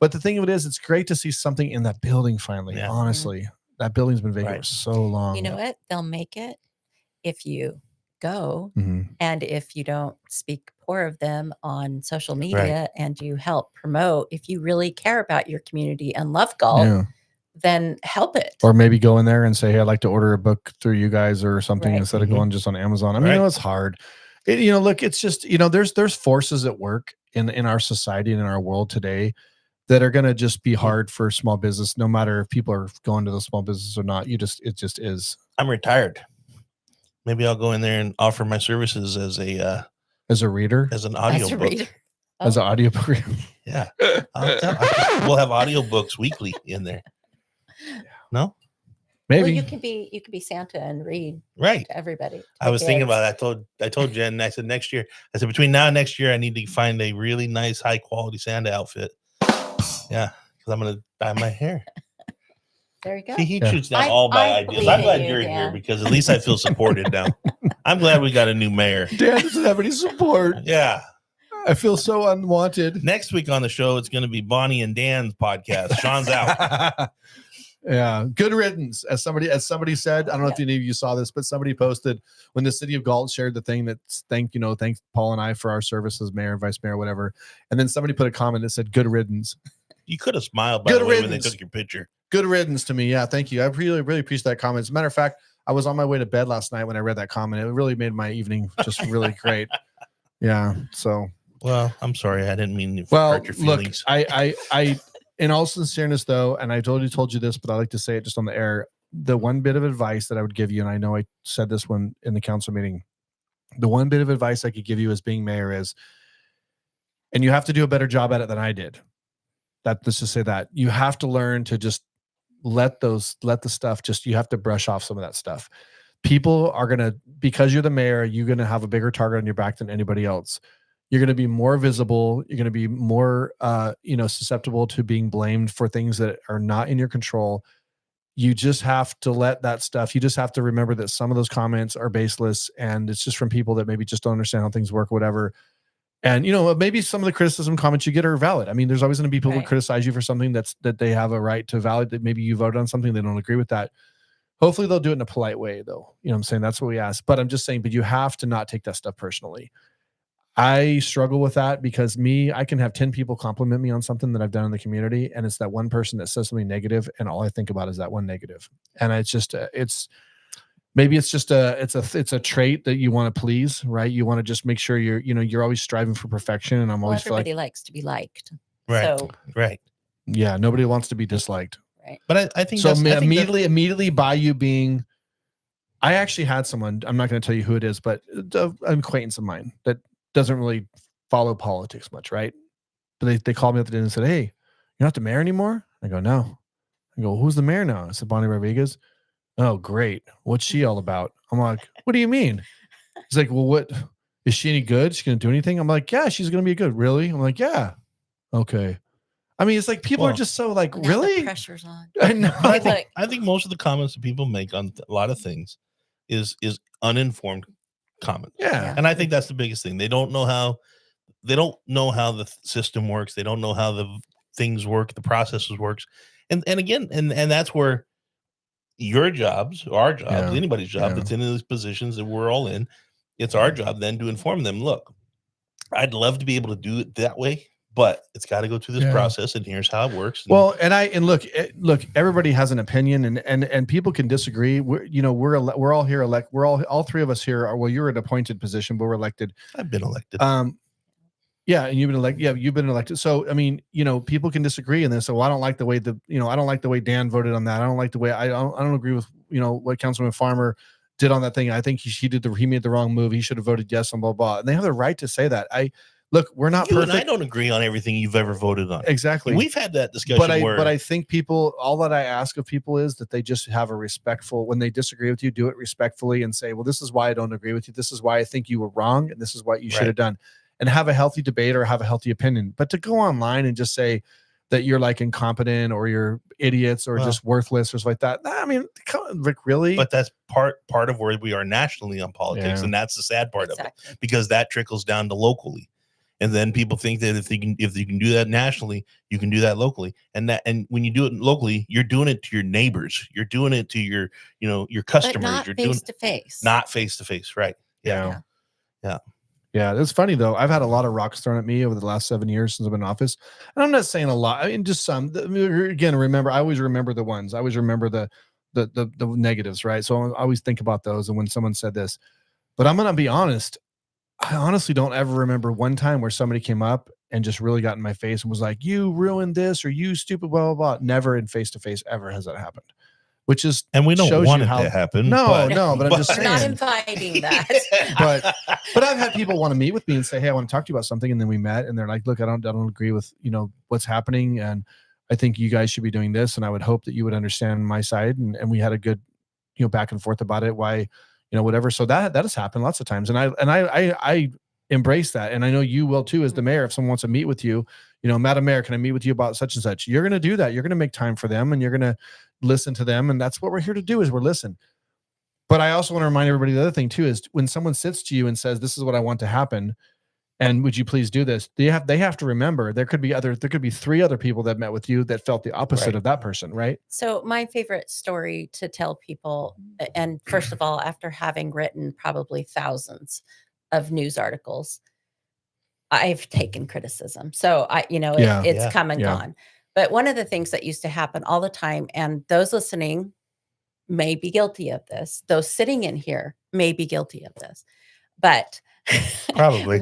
But the thing of it is, it's great to see something in that building finally. Yeah. Honestly, that building's been vacant Right. for so long. You know what? They'll make it if you go Mhm. and if you don't speak poor of them on social media and you help promote. If you really care about your community and love golf, Yeah. then help it. Or maybe go in there and say, "Hey, I'd like to order a book through you guys or something," Right. instead of Mhm. going just on Amazon. I mean, Right. it's hard. Look, it's just there's forces at work in our society and in our world today that are going to just be hard for small business, no matter if people are going to the small business or not. It just is. I'm retired. Maybe I'll go in there and offer my services as As a reader, an As a audiobook. reader. as an Oh, audiobook. Yeah. We'll have audiobooks weekly in there. No? well, Maybe. you could be Santa and read Right. to everybody. I was thinking kids. about it. I told Jen, I said next year, I said between now and next year, I need to find a really nice, high quality Santa outfit. Yeah. Because I'm going to dye my hair. There you go. See, he Yeah. shoots down I- all my I ideas. believe I'm in glad you, you're here Dan. because at least I feel supported now. I'm glad we got a new mayor. Dan doesn't have any support. Yeah. I feel so unwanted. Next week on the show, it's going to be Bonnie and Dan's podcast. Sean's out. Yeah, good riddance. As somebody said, I don't know if any of you saw this, but somebody posted when the city of Galt shared the thing that thanked Paul and I for our services, mayor and vice mayor, whatever. And then somebody put a comment that said, "Good riddance." You could have smiled by Good the way when they riddance. took your picture. Good riddance to me. Yeah, thank you. I really, really appreciate that comment. As a matter of fact, I was on my way to bed last night when I read that comment. It really made my evening just really great. Yeah. So, Well, I'm sorry. I didn't mean to well, hurt your look, feelings. I, in all sincereness, though, and I totally told you this, but I like to say it just on the air. The one bit of advice that I would give you, and I know I said this one in the council meeting, the one bit of advice I could give you as being mayor is, and you have to do a better job at it than I did. Let's just say that you have to learn to just let the stuff you have to brush off some of that stuff. People are going to, because you're the mayor, you're going to have a bigger target on your back than anybody else. You're going to be more visible. You're going to be more, susceptible to being blamed for things that are not in your control. You just have to let that stuff. You just have to remember that some of those comments are baseless, and it's just from people that maybe just don't understand how things work, or whatever. And maybe some of the criticism comments you get are valid. I mean, there's always going to be people who Right. criticize you for something that they have a right to valid. That maybe you voted on something, they don't agree with that. Hopefully they'll do it in a polite way, though. You know what I'm saying? That's what we ask. But I'm just saying, but you have to not take that stuff personally. I struggle with that because I can have 10 people compliment me on something that I've done in the community, and it's that one person that says something negative, and all I think about is that one negative. And it's just it's a trait that you want to please, right? You want to just make sure you're always striving for perfection, and I'm Well, always feel like, everybody likes to be liked. Right. So, Right. yeah, nobody wants to be disliked. right. But I think So that's, I think that- immediately by you being, I actually had someone, I'm not going to tell you who it is, but an acquaintance of mine that doesn't really follow politics much, right? But they called me up the day and said, "Hey, you're not the mayor anymore?" I go, "No." I go, "Who's the mayor now?" I said, "Bonnie Rodriguez." "Oh, great. What's she all about?" I'm like, "What do you mean?" He's like, "Well, what is she any good? She's going to do anything?" I'm like, "Yeah, she's going to be good." "Really?" I'm like, "Yeah." "Okay." I mean, it's like people are Well, just so like, Now the really? pressure's on. I know. I think, Like- I think most of the comments that people make on a lot of things is uninformed comments. Yeah. And I think that's the biggest thing. They don't know how the system works. They don't know how the things work, the processes works. And again, and that's where your jobs, our jobs, Yeah. anybody's job Yeah. that's in these positions that we're all in, it's our job then to inform them, look, I'd love to be able to do it that way, but it's got to go through this Yeah. process, and here's how it works. And Well, and look, everybody has an opinion, and people can disagree. We're all here all three of us here are, well, you're an appointed position, but we're elected. I've been elected. Yeah, and you've been elected. Yeah, you've been elected. So I mean, people can disagree in this. So I don't like the way I don't like the way Dan voted on that. I don't like the way I don't agree with what Councilman Farmer did on that thing. I think he made the wrong move. He should have voted yes on blah blah. And they have the right to say that. look, we're not You and I perfect. don't agree on everything you've ever voted on. Exactly. We've had that discussion. But I think people, all that I ask of people is that they just have a respectful, when they disagree with you, do it respectfully and say, well, this is why I don't agree with you. This is why I think you were wrong. And this is what you should have done, and have a healthy debate or have a healthy opinion. But to go online and just say that you're like incompetent or you're idiots or just worthless or something like that. I mean, Rick, really? But that's part of where we are nationally on politics. And that's the sad part of it, because that trickles down to locally. And then people think that if you can do that nationally, you can do that locally. And when you do it locally, you're doing it to your neighbors. You're doing it to your customers. But not you're face to face. Not face to face, right? Yeah. It's funny though. I've had a lot of rocks thrown at me over the last 7 years since I've been in office, and I'm not saying a lot. I mean, just some. Again, remember, I always remember the ones. I always remember the negatives, right? So I always think about those. And when someone said this, but I'm gonna be honest. I honestly don't ever remember one time where somebody came up and just really got in my face and was like, "You ruined this," or "You stupid," blah blah blah. Never in face to face ever has that happened. Which is, and we don't want it to happen. No, but I'm just saying. We're not inviting that. but I've had people want to meet with me and say, "Hey, I want to talk to you about something," and then we met, and they're like, "Look, I don't agree with what's happening, and I think you guys should be doing this, and I would hope that you would understand my side." And we had a good, back and forth about it. Why, whatever. So that has happened lots of times, and I embrace that, and I know you will too, as the mayor. If someone wants to meet with you, Madam Mayor, can I meet with you about such and such? You're going to do that. You're going to make time for them, and you're going to listen to them, and that's what we're here to do, is we're listen. But I also want to remind everybody, the other thing too is when someone sits to you and says, "This is what I want to happen, and would you please do this?" They have to remember there could be 3 other people that met with you that felt the opposite of that person, right? So my favorite story to tell people, and first of all, after having written probably thousands of news articles, I've taken criticism. So it's come and gone. But one of the things that used to happen all the time, and those listening may be guilty of this, those sitting in here may be guilty of this, but probably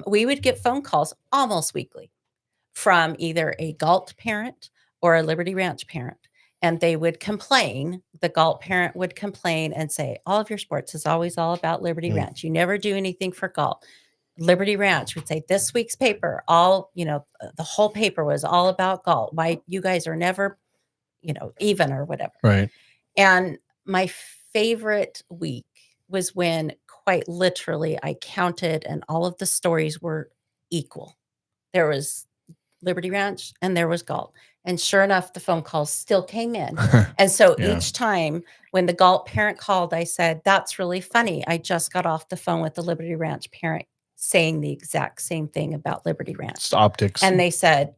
we would get phone calls almost weekly from either a Galt parent or a Liberty Ranch parent. And they would complain. The Galt parent would complain and say, "All of your sports is always all about Liberty Ranch. You never do anything for Galt." Liberty Ranch would say, "This week's paper, the whole paper was all about Galt. Why you guys are never, even or whatever." Right. And my favorite week was when quite literally I counted and all of the stories were equal. There was Liberty Ranch and there was Galt. And sure enough, the phone calls still came in. And so each time when the Galt parent called, I said, "That's really funny. I just got off the phone with the Liberty Ranch parent saying the exact same thing about Liberty Ranch." It's optics. And they said,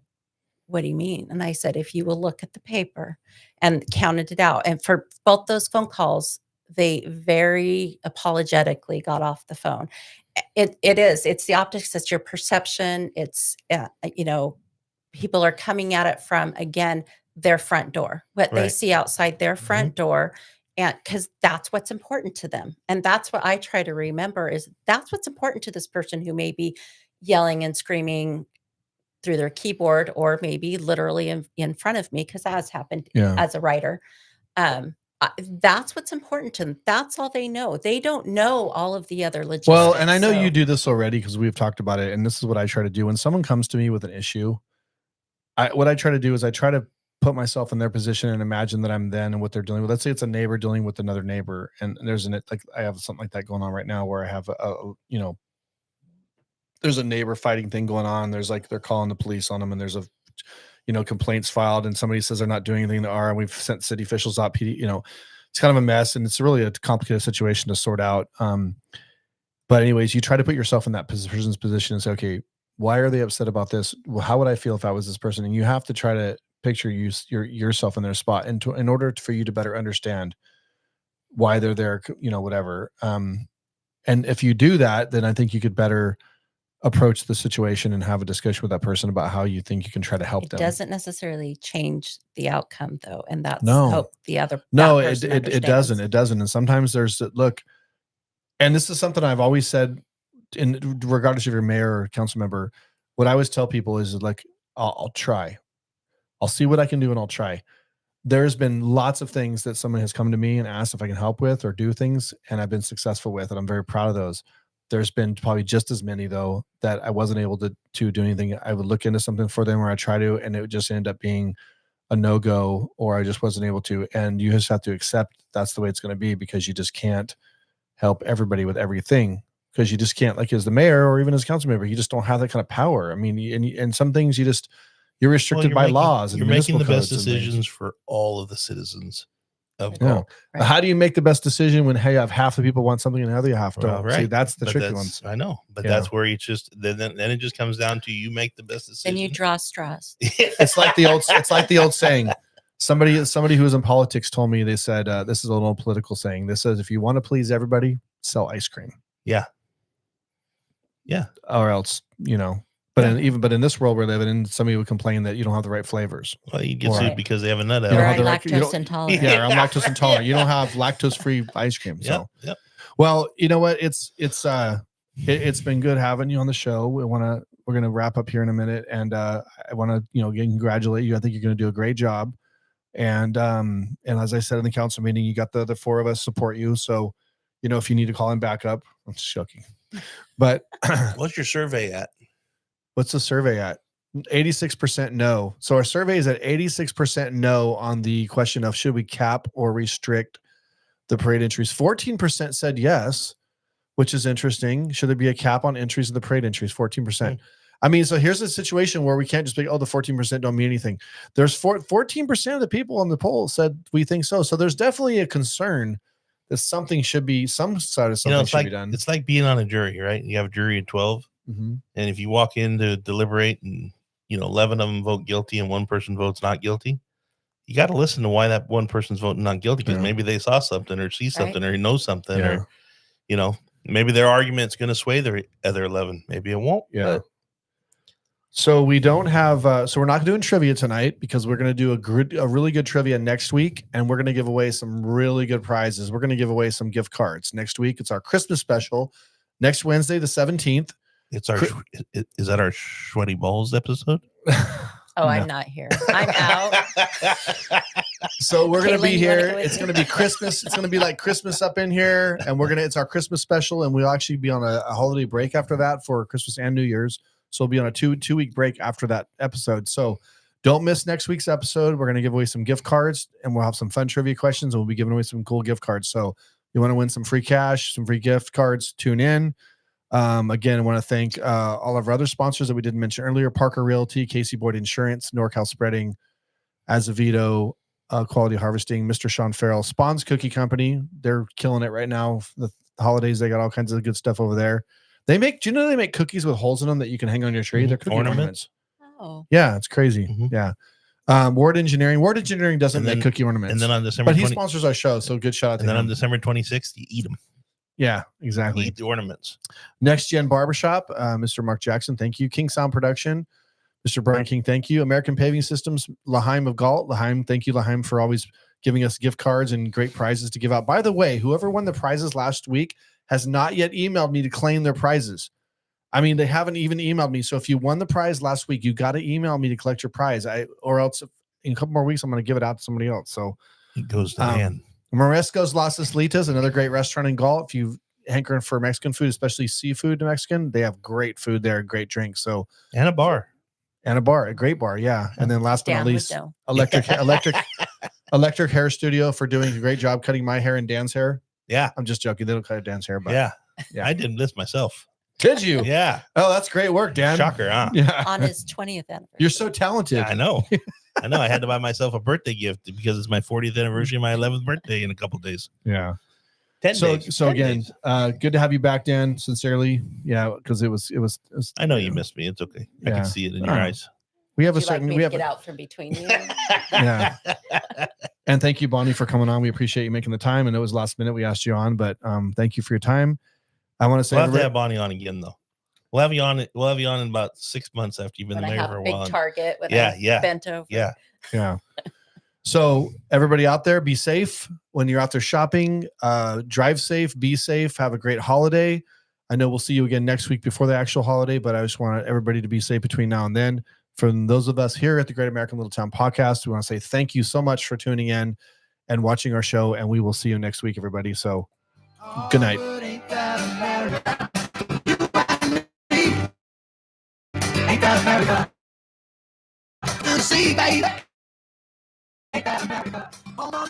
"What do you mean?" And I said, "If you will look at the paper," and counted it out. And for both those phone calls, they very apologetically got off the phone. It's the optics. It's your perception. It's, people are coming at it from, again, their front door, what they see outside their front door. And because that's what's important to them. And that's what I try to remember, is that's what's important to this person who may be yelling and screaming through their keyboard, or maybe literally in front of me, because that has happened as a writer. That's what's important to them. That's all they know. They don't know all of the other logistics. Well, and I know you do this already because we've talked about it. And this is what I try to do. When someone comes to me with an issue, what I try to do is I try to put myself in their position and imagine that I'm then and what they're dealing with. Let's say it's a neighbor dealing with another neighbor. And there's I have something like that going on right now where I have there's a neighbor fighting thing going on. There's they're calling the police on them, and there's complaints filed, and somebody says they're not doing anything they are. And we've sent city officials out, it's kind of a mess, and it's really a complicated situation to sort out. But anyways, you try to put yourself in that person's position and say, okay, why are they upset about this? Well, how would I feel if I was this person? And you have to try to picture yourself in their spot, and in order for you to better understand why they're there, whatever. And if you do that, then I think you could better approach the situation and have a discussion with that person about how you think you can try to help them. It doesn't necessarily change the outcome, though, and that's hope the other. No, it doesn't. It doesn't. And sometimes look, and this is something I've always said, regardless of your mayor or council member, what I always tell people is I'll try. I'll see what I can do, and I'll try. There's been lots of things that someone has come to me and asked if I can help with or do things, and I've been successful with, and I'm very proud of those. There's been probably just as many though that I wasn't able to do anything. I would look into something for them, or I try to, and it would just end up being a no-go, or I just wasn't able to. And you just have to accept that's the way it's going to be, because you just can't help everybody with everything, because you just can't, like as the mayor or even as council member, you just don't have that kind of power. I mean, and some things you're restricted by laws. And You're making the best municipal codes and things. decisions for all of the citizens of Yeah. Galt. Right. How do you make the best decision when, hey, have half the people want something and the other half don't? Well, See, right. that's the But tricky that's- ones. I know, but Yeah. that's where you just then it just comes down to you make the best decision. And you draw straws. It's like the old saying. Somebody who was in politics told me, they said, this is an old political saying. This says, if you want to please everybody, sell ice cream. Yeah. Yeah. Or else, but in this world we're living in, somebody would complain that you don't have the right flavors. Well, you get Or- sued because they have a nut You Or don't allergy. have I'm the right- you lactose don't- intolerant. Yeah, I'm lactose intolerant. You don't have lactose-free ice cream. So, Yep. Yep. well, you know what? It's been good having you on the show. We're going to wrap up here in a minute, and I want to, again, congratulate you. I think you're going to do a great job. And as I said in the council meeting, you got the four of us support you. So, if you need to call in backup, I'm just joking. But What's your survey at? what's the survey at? 86% no. So our survey is at 86% no on the question of should we cap or restrict the parade entries. 14% said yes, which is interesting. Should there be a cap on entries of the parade entries? 14%. I mean, so here's a situation where we can't just be, oh, the 14% don't mean anything. There's 14% of the people on the poll said we think so. So there's definitely a concern that something should be, some side of something should be done. It's like being on a jury, right? You have a jury of 12, Mhm. and if you walk in to deliberate and 11 of them vote guilty and one person votes not guilty, you got to listen to why that one person's voting not guilty, because Yeah. maybe they saw something or see something or know something, Yeah. or maybe their argument's going to sway the other 11. Maybe it won't. Yeah. but So we don't have, so we're not doing trivia tonight, because we're going to do a really good trivia next week, and we're going to give away some really good prizes. We're going to give away some gift cards next week. It's our Christmas special next Wednesday, the 17th. It's our is that our sweaty balls episode? Oh, No. I'm not here. I'm out. So we're going to Caitlin, be you wanna here. go with It's me? going to be Christmas. It's going to be like Christmas up in here, and it's our Christmas special, and we'll actually be on a holiday break after that for Christmas and New Year's. So we'll be on a two-week break after that episode. So don't miss next week's episode. We're going to give away some gift cards, and we'll have some fun trivia questions, and we'll be giving away some cool gift cards. So you want to win some free cash, some free gift cards, tune in. Again, I want to thank all of our other sponsors that we didn't mention earlier: Parker Realty, Casey Boyd Insurance, NorCal Spreading, Azevedo, Quality Harvesting, Mr. Sean Farrell, Spawn's Cookie Company. They're killing it right now. The holidays, they got all kinds of good stuff over there. Do you know they make cookies with holes in them that you can hang on your tree? Mhm. They're cookie ornaments. Oh, Yeah, it's crazy. Mhm. Yeah. Ward Engineering. Ward Engineering doesn't And make then- cookie ornaments. And then on December but he 20, sponsors our show, so good shout out to and then on him. December 26th, you eat them. Yeah, exactly. Eat the ornaments. Next Gen Barbershop, Mr. Mark Jackson, thank you. King Sound Production, Mr. Brian King, thank you. American Paving Systems, Laheim of Galt. Laheim, thank you, Laheim, for always giving us gift cards and great prizes to give out. By the way, whoever won the prizes last week has not yet emailed me to claim their prizes. I mean, they haven't even emailed me. So if you won the prize last week, you got to email me to collect your prize. Or else in a couple more weeks, I'm going to give it out to somebody else. So It goes to Dan. Moresco's Las Islitas, another great restaurant in Galt. If you hankering for Mexican food, especially seafood Mexican, they have great food there, great drinks. So And a bar. and a bar, a great bar, yeah. And then last but down not with least, dough. electric hair studio for doing a great job cutting my hair and Dan's hair. Yeah. I'm just joking. They don't cut Dan's hair, but Yeah. Yeah. I did this myself. did you? Yeah. Oh, that's great work, Dan. Shocker, huh? Yeah. On his 20th anniversary. You're so talented. Yeah, I know. I know. I had to buy myself a birthday gift because it's my 40th anniversary, my 11th birthday in a couple days. Yeah. 10 So days. 10 again, days. good to have you back, Dan. Sincerely, yeah, because it was. I know you missed me. It's okay. I Yeah. can see it in All your right. eyes. We have Would a you like certain. me We to have. get out from between you? Yeah. And thank you, Bonnie, for coming on. We appreciate you making the time. I know it was last minute we asked you on, but thank you for your time. I want to say We'll have to everybody- have Bonnie on again, though. We'll have you on. We'll have you on in about 6 months after you've been When the I mayor have for a a big while. target when Yeah, I yeah, bent over. Yeah. Yeah. So everybody out there, be safe when you're out there shopping. Drive safe, be safe, have a great holiday. I know we'll see you again next week before the actual holiday, but I just want everybody to be safe between now and then. From those of us here at the Great American Little Town Podcast, we want to say thank you so much for tuning in and watching our show, and we will see you next week, everybody. So good night. got America. Good to see, baby. America. Hold on.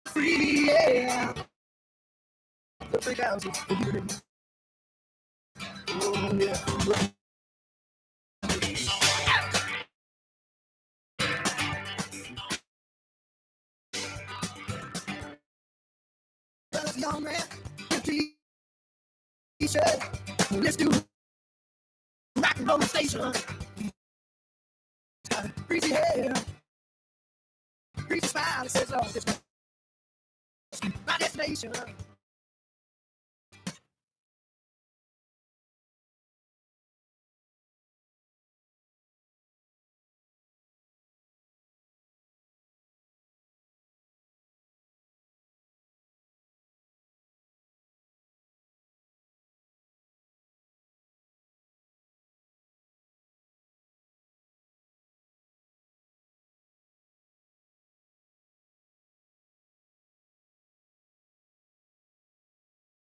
Free, yeah. The big houses. Oh, yeah. Young man, t-shirt. Let's do rock and roll station. Greasy hair, greasy smile. It says, "Oh, this is my destination."